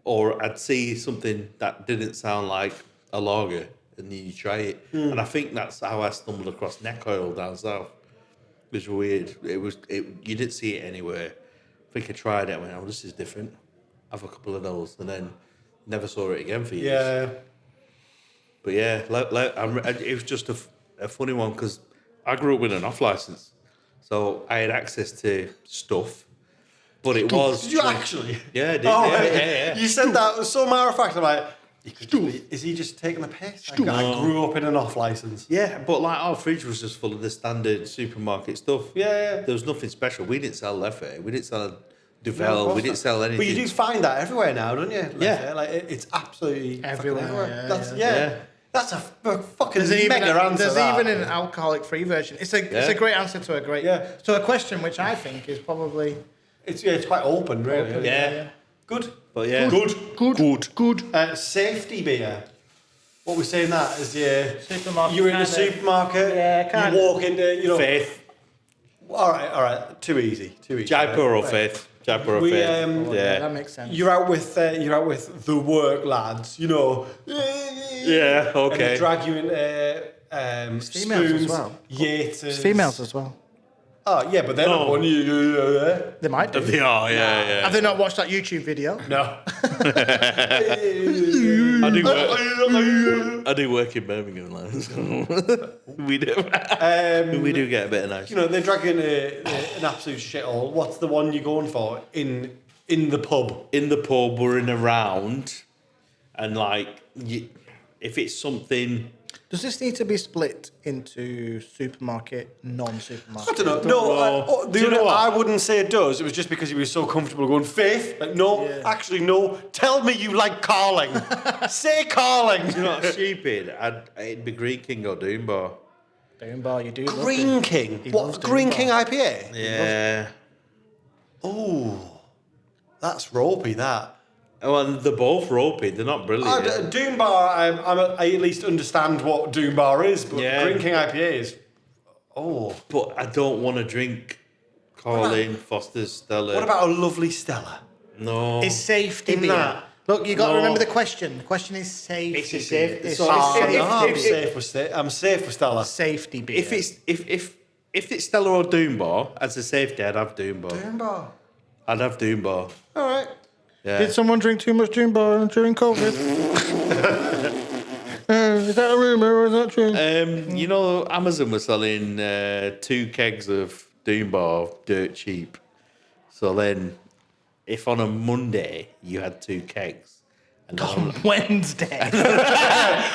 Or I'd see something that didn't sound like a lager and you try it. And I think that's how I stumbled across neck oil down south. It was weird. You didn't see it anywhere. I think I tried it and went, oh, this is different. Have a couple of those. And then never saw it again for years. Yeah. But yeah, it was just a funny one because I grew up with an off license. So I had access to stuff. But it was... Did you actually? Yeah, I did. Oh, yeah. You said that was so matter of fact. I'm like, is he just taking the piss? I grew up in an off license. Yeah, but like our fridge was just full of the standard supermarket stuff. Yeah. There was nothing special. We didn't sell Leffe. We didn't sell Duvel. We didn't sell anything. But you do find that everywhere now, don't you? Yeah. Like it's absolutely Everywhere. That's a fucking There's mega answer. There's even an alcoholic-free version. It's a great answer to a great... To a question which I think is probably... It's quite open, really. Yeah. Good. But yeah. Good. Safety beer. What we're saying that is Supermarket. you're in the supermarket. Yeah, you walk into Faith. All right. Too easy. Jaipur or Faith. Jaipur or Faith. That makes sense. You're out with the work lads. You know. Yeah. Okay. And they drag you into Females spoons, as well. Yaters. Females as well. Oh yeah, but they're not one of you. They might do. They are, yeah. Have they not watched that YouTube video? No. I do work in Birmingham, like, we do. We do get a bit of nice. You know, they drag you into an absolute shithole. What's the one you're going for in the pub? In the pub, we're in a round, and like, if it's something. Does this need to be split into supermarket, non-supermarket? I don't know. I wouldn't say it does. It was just because he was so comfortable going, Faith? Like, no, actually, no. Tell me you like Carling. Say Carling. You're not stupid. It'd be Green King or Doom Bar. Doom Bar, you do. Green King? What, Green King IPA? Yeah. Oh, that's ropey, that. Well, they're both ropey. They're not brilliant. Doom Bar, I at least understand what Doom Bar is, but Green King IPA is... Oh. But I don't want to drink Carling, Foster's, Stella. What about a lovely Stella? No. It's safety beer. Look, you got to remember the question. The question is safety. It's a safe. I'm safe with Stella. Safety beer. If it's Stella or Doom Bar, as a safety, I'd have Doom Bar. Doom Bar. I'd have Doom Bar. All right. Yeah. Did someone drink too much Doom Bar during COVID? Is that a rumour or is that true? You know, Amazon was selling 2 kegs of Doom Bar dirt cheap. So then, if on a Monday you had 2 kegs, and On Wednesday.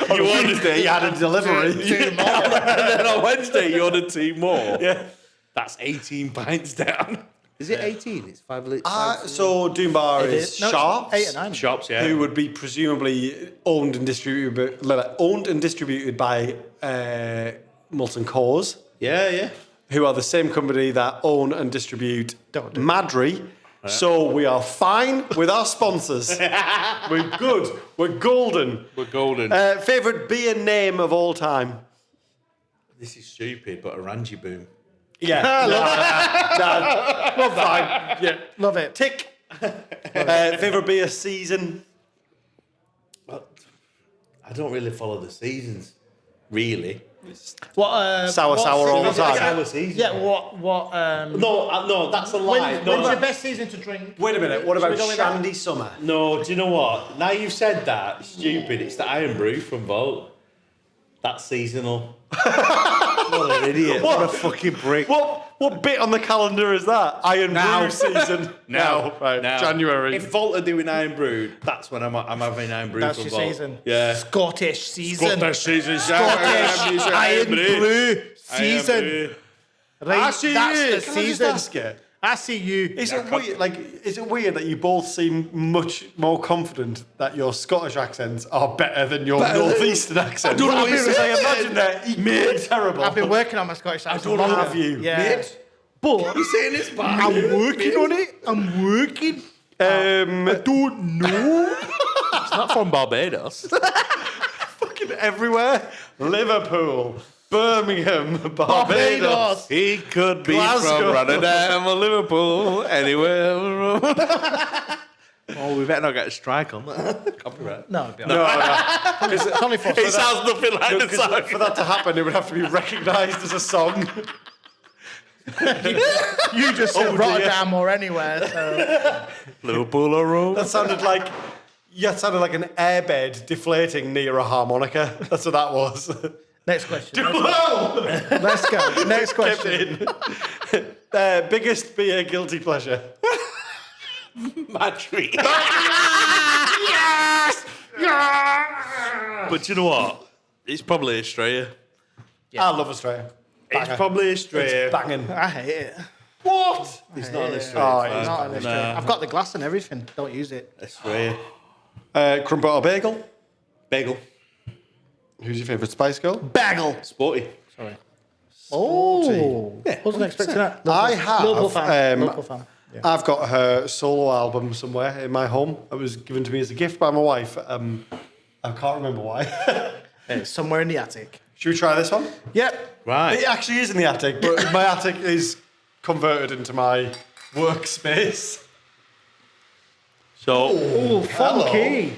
On Wednesday, you had a delivery. and then on Wednesday you ordered 2 more. Yeah, that's 18 pints down. Is it 18? It's 5 litres. So Doom Bar is Sharps. 8 or 9. Shops, yeah. Who would be presumably owned and distributed by Molson Coors. Yeah. Who are the same company that own and distribute Madry. So we are fine with our sponsors. We're good. We're golden. Favourite beer name of all time? This is stupid, but Orangy Boom. Yeah. Love that. Yeah. Love it. Tick. Favourite beer season? I don't really follow the seasons, really. Sour all the time. Sour season. Yeah, what No, that's a lie. When's your best season to drink? Wait a minute. What about Should we go with Shandy Summer? No, do you know what? Now you've said that, it's stupid. It's the Iron Brew from Vault. That's seasonal. What an idiot. What a fucking prick. What What bit on the calendar is that? Iron Brew season. Right. Now. January. If Vault are doing Iron Brew, that's when I'm having Iron Brew That's for your Vault. season. Yeah. Scottish season. season. Scottish Iron Brew season. Brew. Right, I see that's you. the Can I just season. ask you? I see you. Is it weird that you both seem much more confident that your Scottish accents are better than your northeastern accents? I don't know what you're I saying. imagine they're equally terrible. I've been working on my Scottish accent. don't longer. have you. Yeah. Mate. But You saying this back? I'm working on it. I'm working. I don't know. It's not from Barbados. Fucking everywhere. Liverpool, Birmingham, Barbados. He could be Glasgow. from Rotterdam or Liverpool, anywhere. Oh, we better not get a strike on that. Copyright. No, it'll be all No, right. no. It's only for It sounds nothing like the 'Cause song. for that to happen, it would have to be recognised as a song. you just said Oh, dear. Rotterdam or anywhere. So. Liverpool or Rome. That sounded like an airbed deflating near a harmonica. That's what that was. Next question. Whoa! Let's go. Next Kept question. in. Biggest beer guilty pleasure. My treat. But you know what? It's probably Australia. I love Australia. It's probably Australia. It's banging. I hate it. What? It's not an Oh, Australia. it's Not an Australia. I've got the glass and everything. Don't use it. Australia. Crumpet or bagel? Bagel. Who's your favourite Spice Girl? Bagel. Sporty. Sorry. Oh. Yeah, Wasn't expecting that. I have, Liverpool fan. um, Liverpool fan. Yeah. I've got her solo album somewhere in my home. It was given to me as a gift by my wife. I can't remember why. It's somewhere in the attic. Should we try this one? Yep. Right. It actually is in the attic, but my attic is converted into my workspace. So, Oh, funky.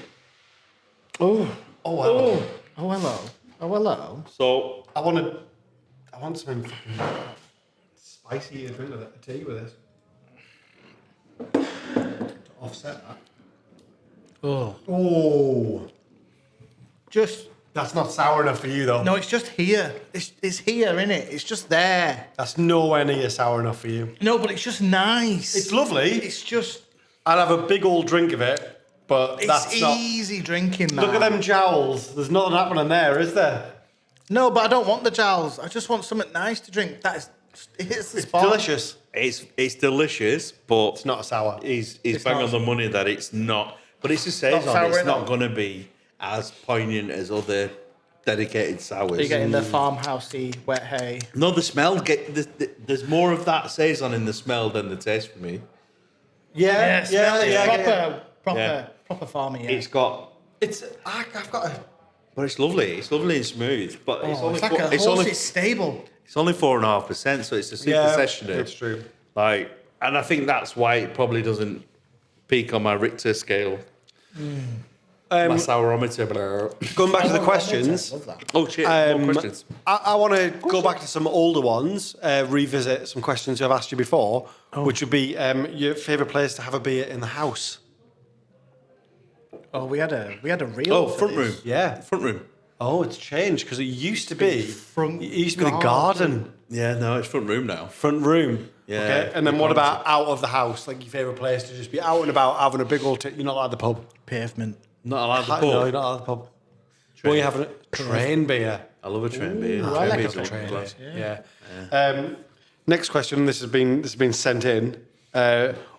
Oh, hello. Oh, hello. Oh, hello. so I want something fucking spicy to drink with it, tea with this. To offset that. Oh. Oh. Just, That's not sour enough for you, though. no, it's just here. It's here, innit? It's just there. That's nowhere near sour enough for you. No, but it's just nice. It's lovely. It's just, I'd have a big old drink of it, but it's that's not... easy drinking, man. Look at them jowls. There's nothing happening there, is there? No, but I don't want the jowls. I just want something nice to drink. It's the It's spot. delicious. it's delicious, but It's not a sour. he's It's bang not- on the money that it's not. But it's just says Not on sour it's enough. not going to be as poignant as other dedicated sours. You're getting the farmhousey wet hay. No, the smell. There's more of that saison in the smell than the taste for me. Yeah, Proper farmy. Yeah. It's got, I've got a... but it's lovely. It's lovely and smooth. But it's only it's like four- a it's horse. only It's stable. it's only 4.5%. So it's a super Yeah, session. it's true. Like, and I think that's why it probably doesn't peak on my Richter scale. My sourometer. Blah. Going back to the questions, Love that. Oh shit! More questions. I want to go back to some older ones, revisit some questions I've asked you before, which would be your favourite place to have a beer in the house. Oh, we had a reel. Oh, for front this. room. Yeah. Front room. Oh, it's changed because it used to be Front It used to be the garden, Yeah, no, it's front room now. front room. Yeah, Okay. And then what about out of the house? Like your favourite place to just be out and about having a big old. You're not like the pub. Pavement. Not allowed to No, pour. you're not at the pub. What are you having? Train beer. I love a train beer. I like beer's a a train class. Yeah. Next question. This has been sent in.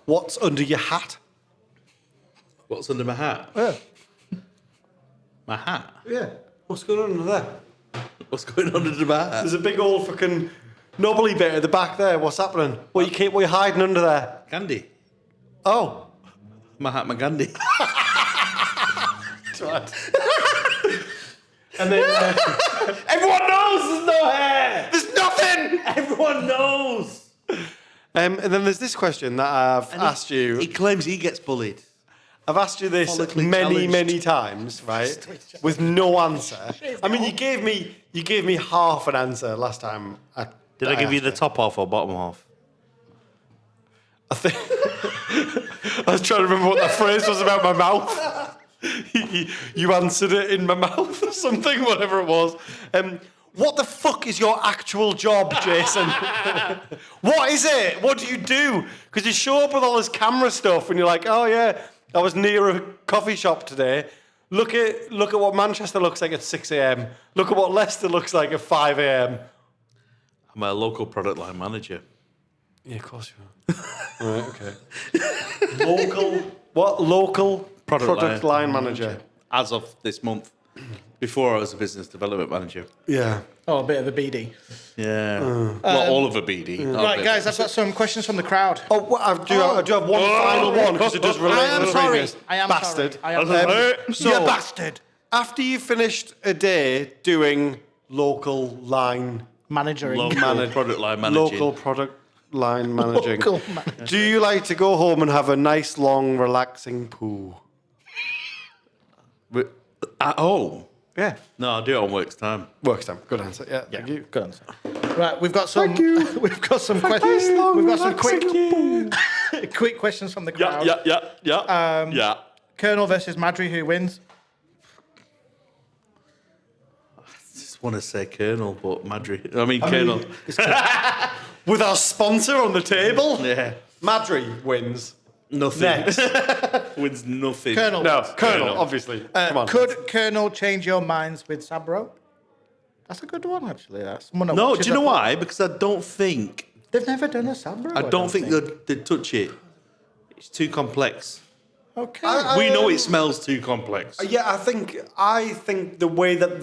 What's under your hat? What's under my hat? Yeah. My hat. Yeah. What's going on under there? What's going on under my hat? There's a big old fucking knobbly bit at the back there. What's happening? What you hiding under there? Gandhi. Oh. My hat, my Gandhi. And then Everyone knows there's no hair. there's nothing. Everyone knows. And then there's this question that I've asked you. He claims he gets bullied. I've asked you this Follically many challenged. times, right? With no answer. I mean, you gave me half an answer last time. Did I give you the top half or bottom half? I think I was trying to remember what that phrase was about my mouth. You answered it in my mouth or something, whatever it was. What the fuck is your actual job, Jason? What is it? What do you do? Because you show up with all this camera stuff and you're like, oh yeah, I was near a coffee shop today. Look at what Manchester looks like at 6 a.m. Look at what Leicester looks like at 5 a.m. I'm a local product line manager. Yeah, of course you are. Right, okay. Local product line manager. As of this month. Before I was a business development manager. Yeah. Oh, a bit of a BD. Yeah. Well, all of a BD. Right, guys, I've got some questions from the crowd. Oh, I do have one final one because it does relate I am to the sorry. previous. I am bastard. sorry. I am sorry. So, You bastard. after you finished a day doing local line Managing. Local product line managing. local product line managing, Local managing. do you like to go home and have a nice, long, relaxing poo? At home? Yeah. No, I do it on work's time. Works time. Good answer. Yeah. Thank you. Good answer. Right, we've got some. Thank you. We've got some Nice, questions. long, We've got some relaxing quick, quick questions from the crowd. Yeah. Kernel versus Madry, who wins? I just want to say Kernel, but Madry. Kernel. With our sponsor on the table, Yeah. Madry wins. Nothing. Next. Wins nothing. Colonel. No, wins. Kernel, obviously. Come on. Could Kernel change your minds with Sabro? That's a good one, actually. That's someone that No, watches do you know a- why? Because I don't think They've never done a Sabro. I don't think they'd touch it. It's too complex. Okay. We know it smells too complex. Yeah, I think the way that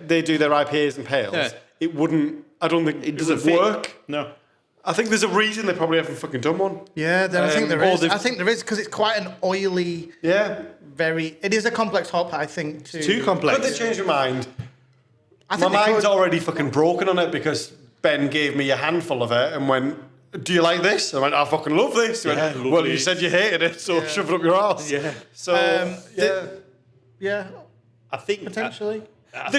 they do their IPAs and pales, Yeah. it wouldn't. I don't think It doesn't would fit. work. No. I think there's a reason they probably haven't fucking done one. Yeah, I think there or is. they've- I think there is because it's quite an oily, Yeah, very. It is a complex hop, I think. Too complex. but they changed their mind. I My think they mind's could- already fucking broken on it because Ben gave me a handful of it and went, "Do you like this?" I went, "I fucking love this." He went, Yeah, well, lovely. you said you hated it, so shove it up your ass. Yeah. So yeah. Yeah, I think potentially. I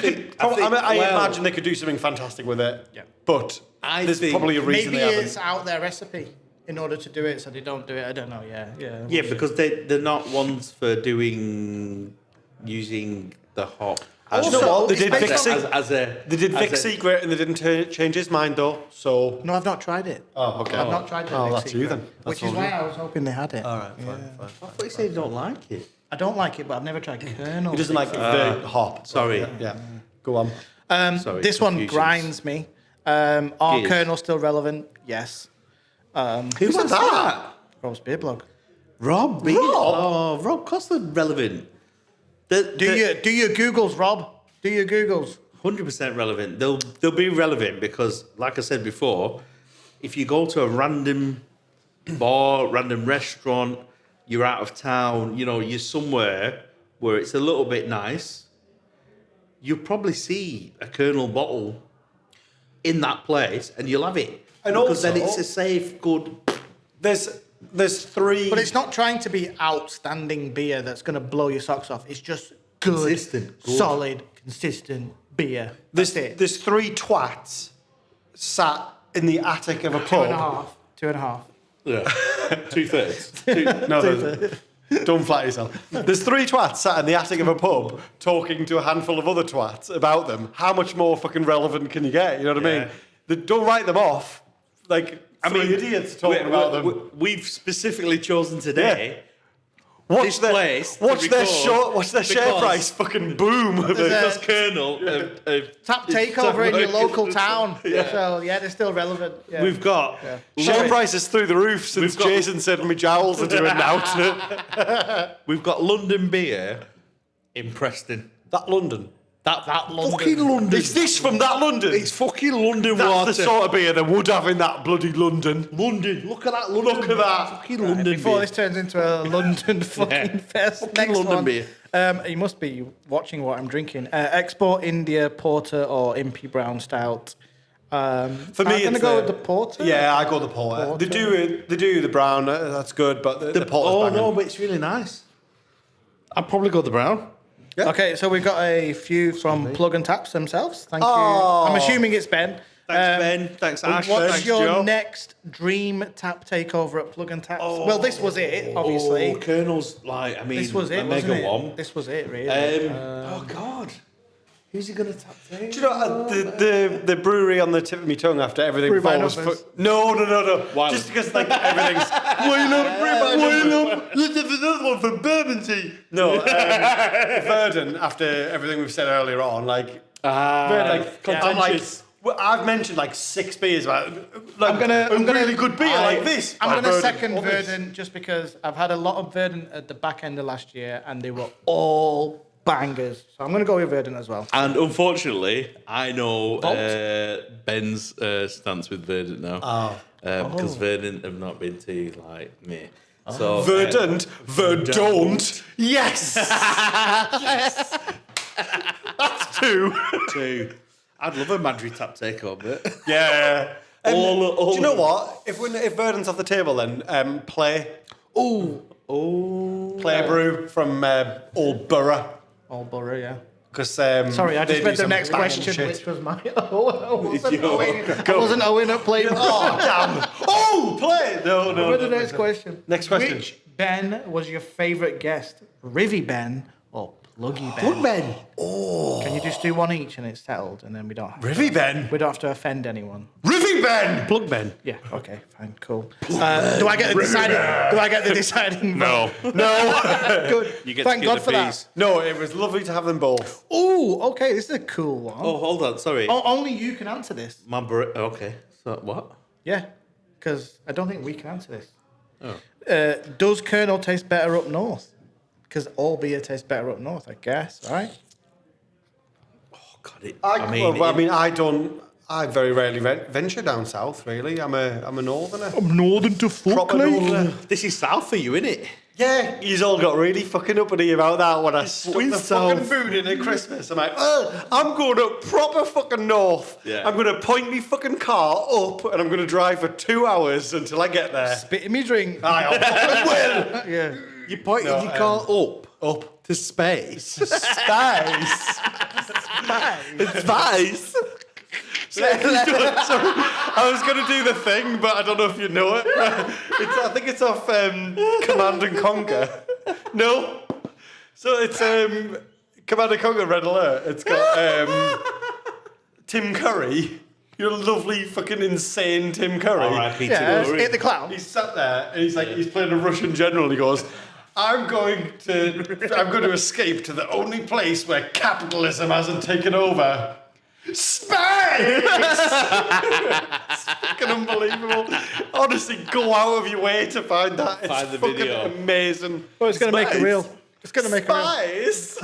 imagine they could do something fantastic with it. Yeah. But there's think probably a reason Maybe they haven't. it's out their recipe in order to do it, so they don't do it. I don't know. Yeah. because they're not ones for using the hop. You know what? They did it's Vic based on- Secret. They did Vic Secret and they didn't change his mind though. So No, I've not tried it. oh, okay. I've not tried it. Oh, Big that's you Secret, then. Which That's is all why you. I was hoping they had it. All right, fine. I thought you said you don't like it. I don't like it, but I've never tried Kernel. He doesn't like the hop. Sorry. Yeah. Go on. Sorry, This one confusions. grinds me. Are Gears. Kernel still relevant? Yes. Who's that? Rob's Beer Blog. Rob, Rob. Oh, Rob Costa relevant. Do your Googles, Rob? Do your Googles? 100% relevant. They'll be relevant because, like I said before, if you go to a random bar, random restaurant, you're out of town, you're somewhere where it's a little bit nice, you'll probably see a Kernel bottle in that place and you'll have it. And because then also- it's a safe, good. There's three. But it's not trying to be outstanding beer that's going to blow your socks off. It's just good, Consistent, good. solid, consistent beer. That's it. There's three twats sat in the attic of a Two and a pub. half. 2.5. Yeah. 2/3. No, don't flatter yourself. There's three twats sat in the attic of a pub talking to a handful of other twats about them. How much more fucking relevant can you get? You know what I mean? Don't write them off. Like, idiots talking about them. We've specifically chosen today. Watch their place to watch their record watch their share because- price fucking boom. Because Kernel. Tap takeover in your local town. So, yeah, they're still relevant. Yeah. We've got. Share prices through the roof since We've got- Jason said my jowls are doing out. We've got London beer in Preston. That London. That London. fucking London. Is this from that London? It's fucking London That's water. the sort of beer they would have in that bloody London. London. Look at that London. Look at that. Fucking London Before beer. this turns into a London fucking fest. Fucking Next London one. beer. You must be watching what I'm drinking. Export India Porter or Impy Brown Stout. For me, I'm it's gonna go with the Porter. Yeah, I go the porter. They do the brown. That's good, but the porter's banging. but it's really nice. I'd probably go the brown. Yeah. Okay, so we've got a few from Plug and Taps themselves. Thank Oh. you. I'm assuming it's Ben. Thanks, Ben. Thanks, Ash. What's Thanks, your Joe. next dream tap takeover at Plug and Taps? Well, this was it, obviously. Kernel's like, This was it, a wasn't mega it? one. This was it, really. Oh God, Who's he going to tap to? Do you know the brewery on the tip of my tongue after everything Brew by before was numbers. No. Why? Just because like everything's. Why not brew by numbers? Let's have another one for Bermondsey. No, Verdun. After everything we've said earlier on, like Verdun, I'm like. Well, I've mentioned like 6 beers about like I'm gonna really good beer like this. I'm going to Verdun, second or this. Verdun just because I've had a lot of Verdun at the back end of last year and they were all bangers. So I'm going to go with Verdun as well. And unfortunately, I know Vault? Ben's stance with Verdant now. Because Verdant have not been too like me. So Verdant. Yes. That's 2. I'd love a Madrid tap takeover. Yeah. All do you know what? If Verdun's off the table, then play. Play brew from Old Borough. Old Borough, yeah. Because Sorry, I just read the next question, which was my. I wasn't owing up playing. Oh damn! Oh, play. No. Read the next question. Next question. Which Ben was your favourite guest? Rivy Ben or Pluggy Ben? Plug Ben. Oh. Can you just do one each and it's settled, and then we don't. Rivy Ben. We don't have to offend anyone. Rivy Ben. Plug Ben. Yeah. Okay. Fine. Cool. Do I get the deciding? Do I get the deciding? No. Good. You get Thank to God get for the that. fees. No, it was lovely to have them both. Ooh. Okay. This is a cool one. Oh, hold on. Sorry. Only you can answer this. Okay. So what? Yeah. Because I don't think we can answer this. Oh. Does Kernel taste better up north? Because all beer tastes better up north, I guess, right? Oh God. I don't. I very rarely venture down south. Really, I'm a northerner. I'm northern to fuck, Proper northerner. This is south for you, isn't it? Yeah, he's all got really fucking uppity about that when I stuck the south. fucking food in at Christmas. I'm like, I'm going up proper fucking north. Yeah. I'm going to point me fucking car up and I'm going to drive for 2 hours until I get there. Spit in me drink. I fucking will. Yeah. You pointed your car up to space. Space. Space. So, I was going to do the thing, but I don't know if you know it. I think it's off Command and Conquer. No? So it's Command and Conquer Red Alert. It's got Tim Curry. You're a lovely fucking insane Tim Curry. R.I.P. Yeah, Tim Curry. hit the clown. He's sat there and he's playing a Russian general and he goes, I'm going to escape to the only place where capitalism hasn't taken over. Space! It's fucking unbelievable. Honestly, go out of your way to find that. It's Find the fucking video. amazing. Oh, it's going to make it real. It's going to make it real. Spice!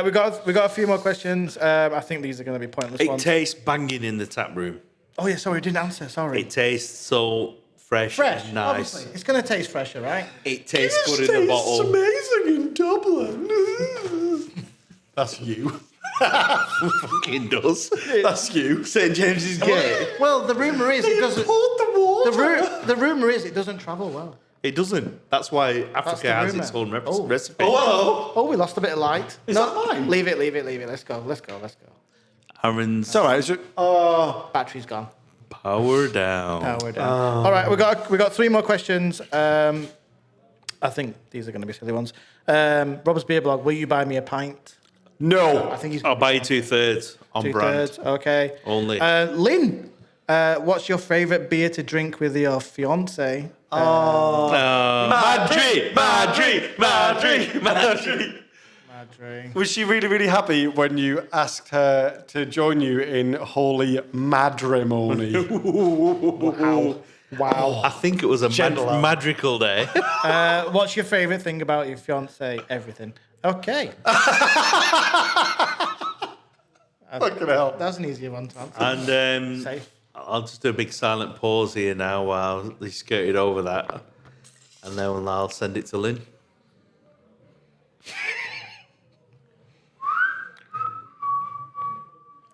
We got a few more questions. I think these are going to be pointless It ones. tastes banging in the tap room. Oh yeah, sorry, we didn't answer. Sorry. It tastes so fresh Fresh, and nice. obviously. It's going to taste fresher, right? It tastes good in a bottle. amazing in Dublin. That's you. Fucking does. That's you. St James's Gate. Well, the rumor is it doesn't. the water. The rumor is it doesn't travel well. It doesn't. That's why Africa the has rumour. its own Oh. recipe. Oh, Oh, we lost a bit of light. Is that mine? Leave it. Let's go. Aaron's it's all right. Battery's gone. power down. Power down. All right, we got 3 more questions. I think these are going to be silly ones. Robert's Beer Blog, will you buy me a pint? No. I think he's I'll buy you 2/3 on brand. 2/3. Okay. Only. Lynn, what's your favourite beer to drink with your fiance? Madrid. Madre. Was she really, really happy when you asked her to join you in holy matrimony? Wow. I think it was a Gentler. magical day. What's your favourite thing about your fiance? Everything. Okay. Fucking hell. That's an easier one to answer. And Safe. I'll just do a big silent pause here now while they skirted over that. And then I'll send it to Lynn.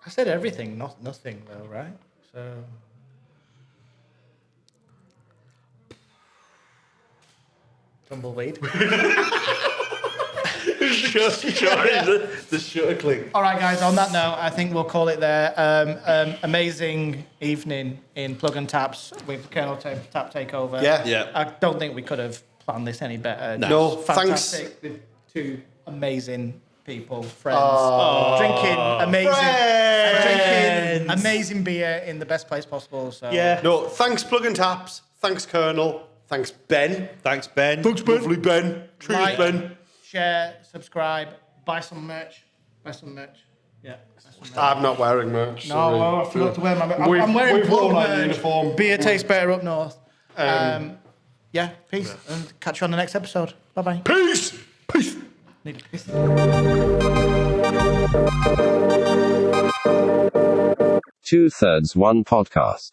I said everything, nothing though, right? So. Tumbleweed. The shutter click. All right, guys. On that note, I think we'll call it there. Amazing evening in Plug and Taps with Kernel Tap Takeover. Yeah. I don't think we could have planned this any better. No, Just fantastic. With 2 amazing people, friends, drinking amazing beer in the best place possible. So No, thanks Plug and Taps. Thanks Kernel. Thanks Ben. Thanks, Ben. Lovely Ben. Cheers, like, Ben. share, subscribe, buy some merch. Yeah. I'm not wearing merch. No, sorry. I forgot to wear my. I'm wearing we've Plug worn our merch. uniform. Beer tastes better up north. Yeah, peace, and catch you on the next episode. Bye bye. Peace. Peace. Need a piss. 2/3 One Podcast.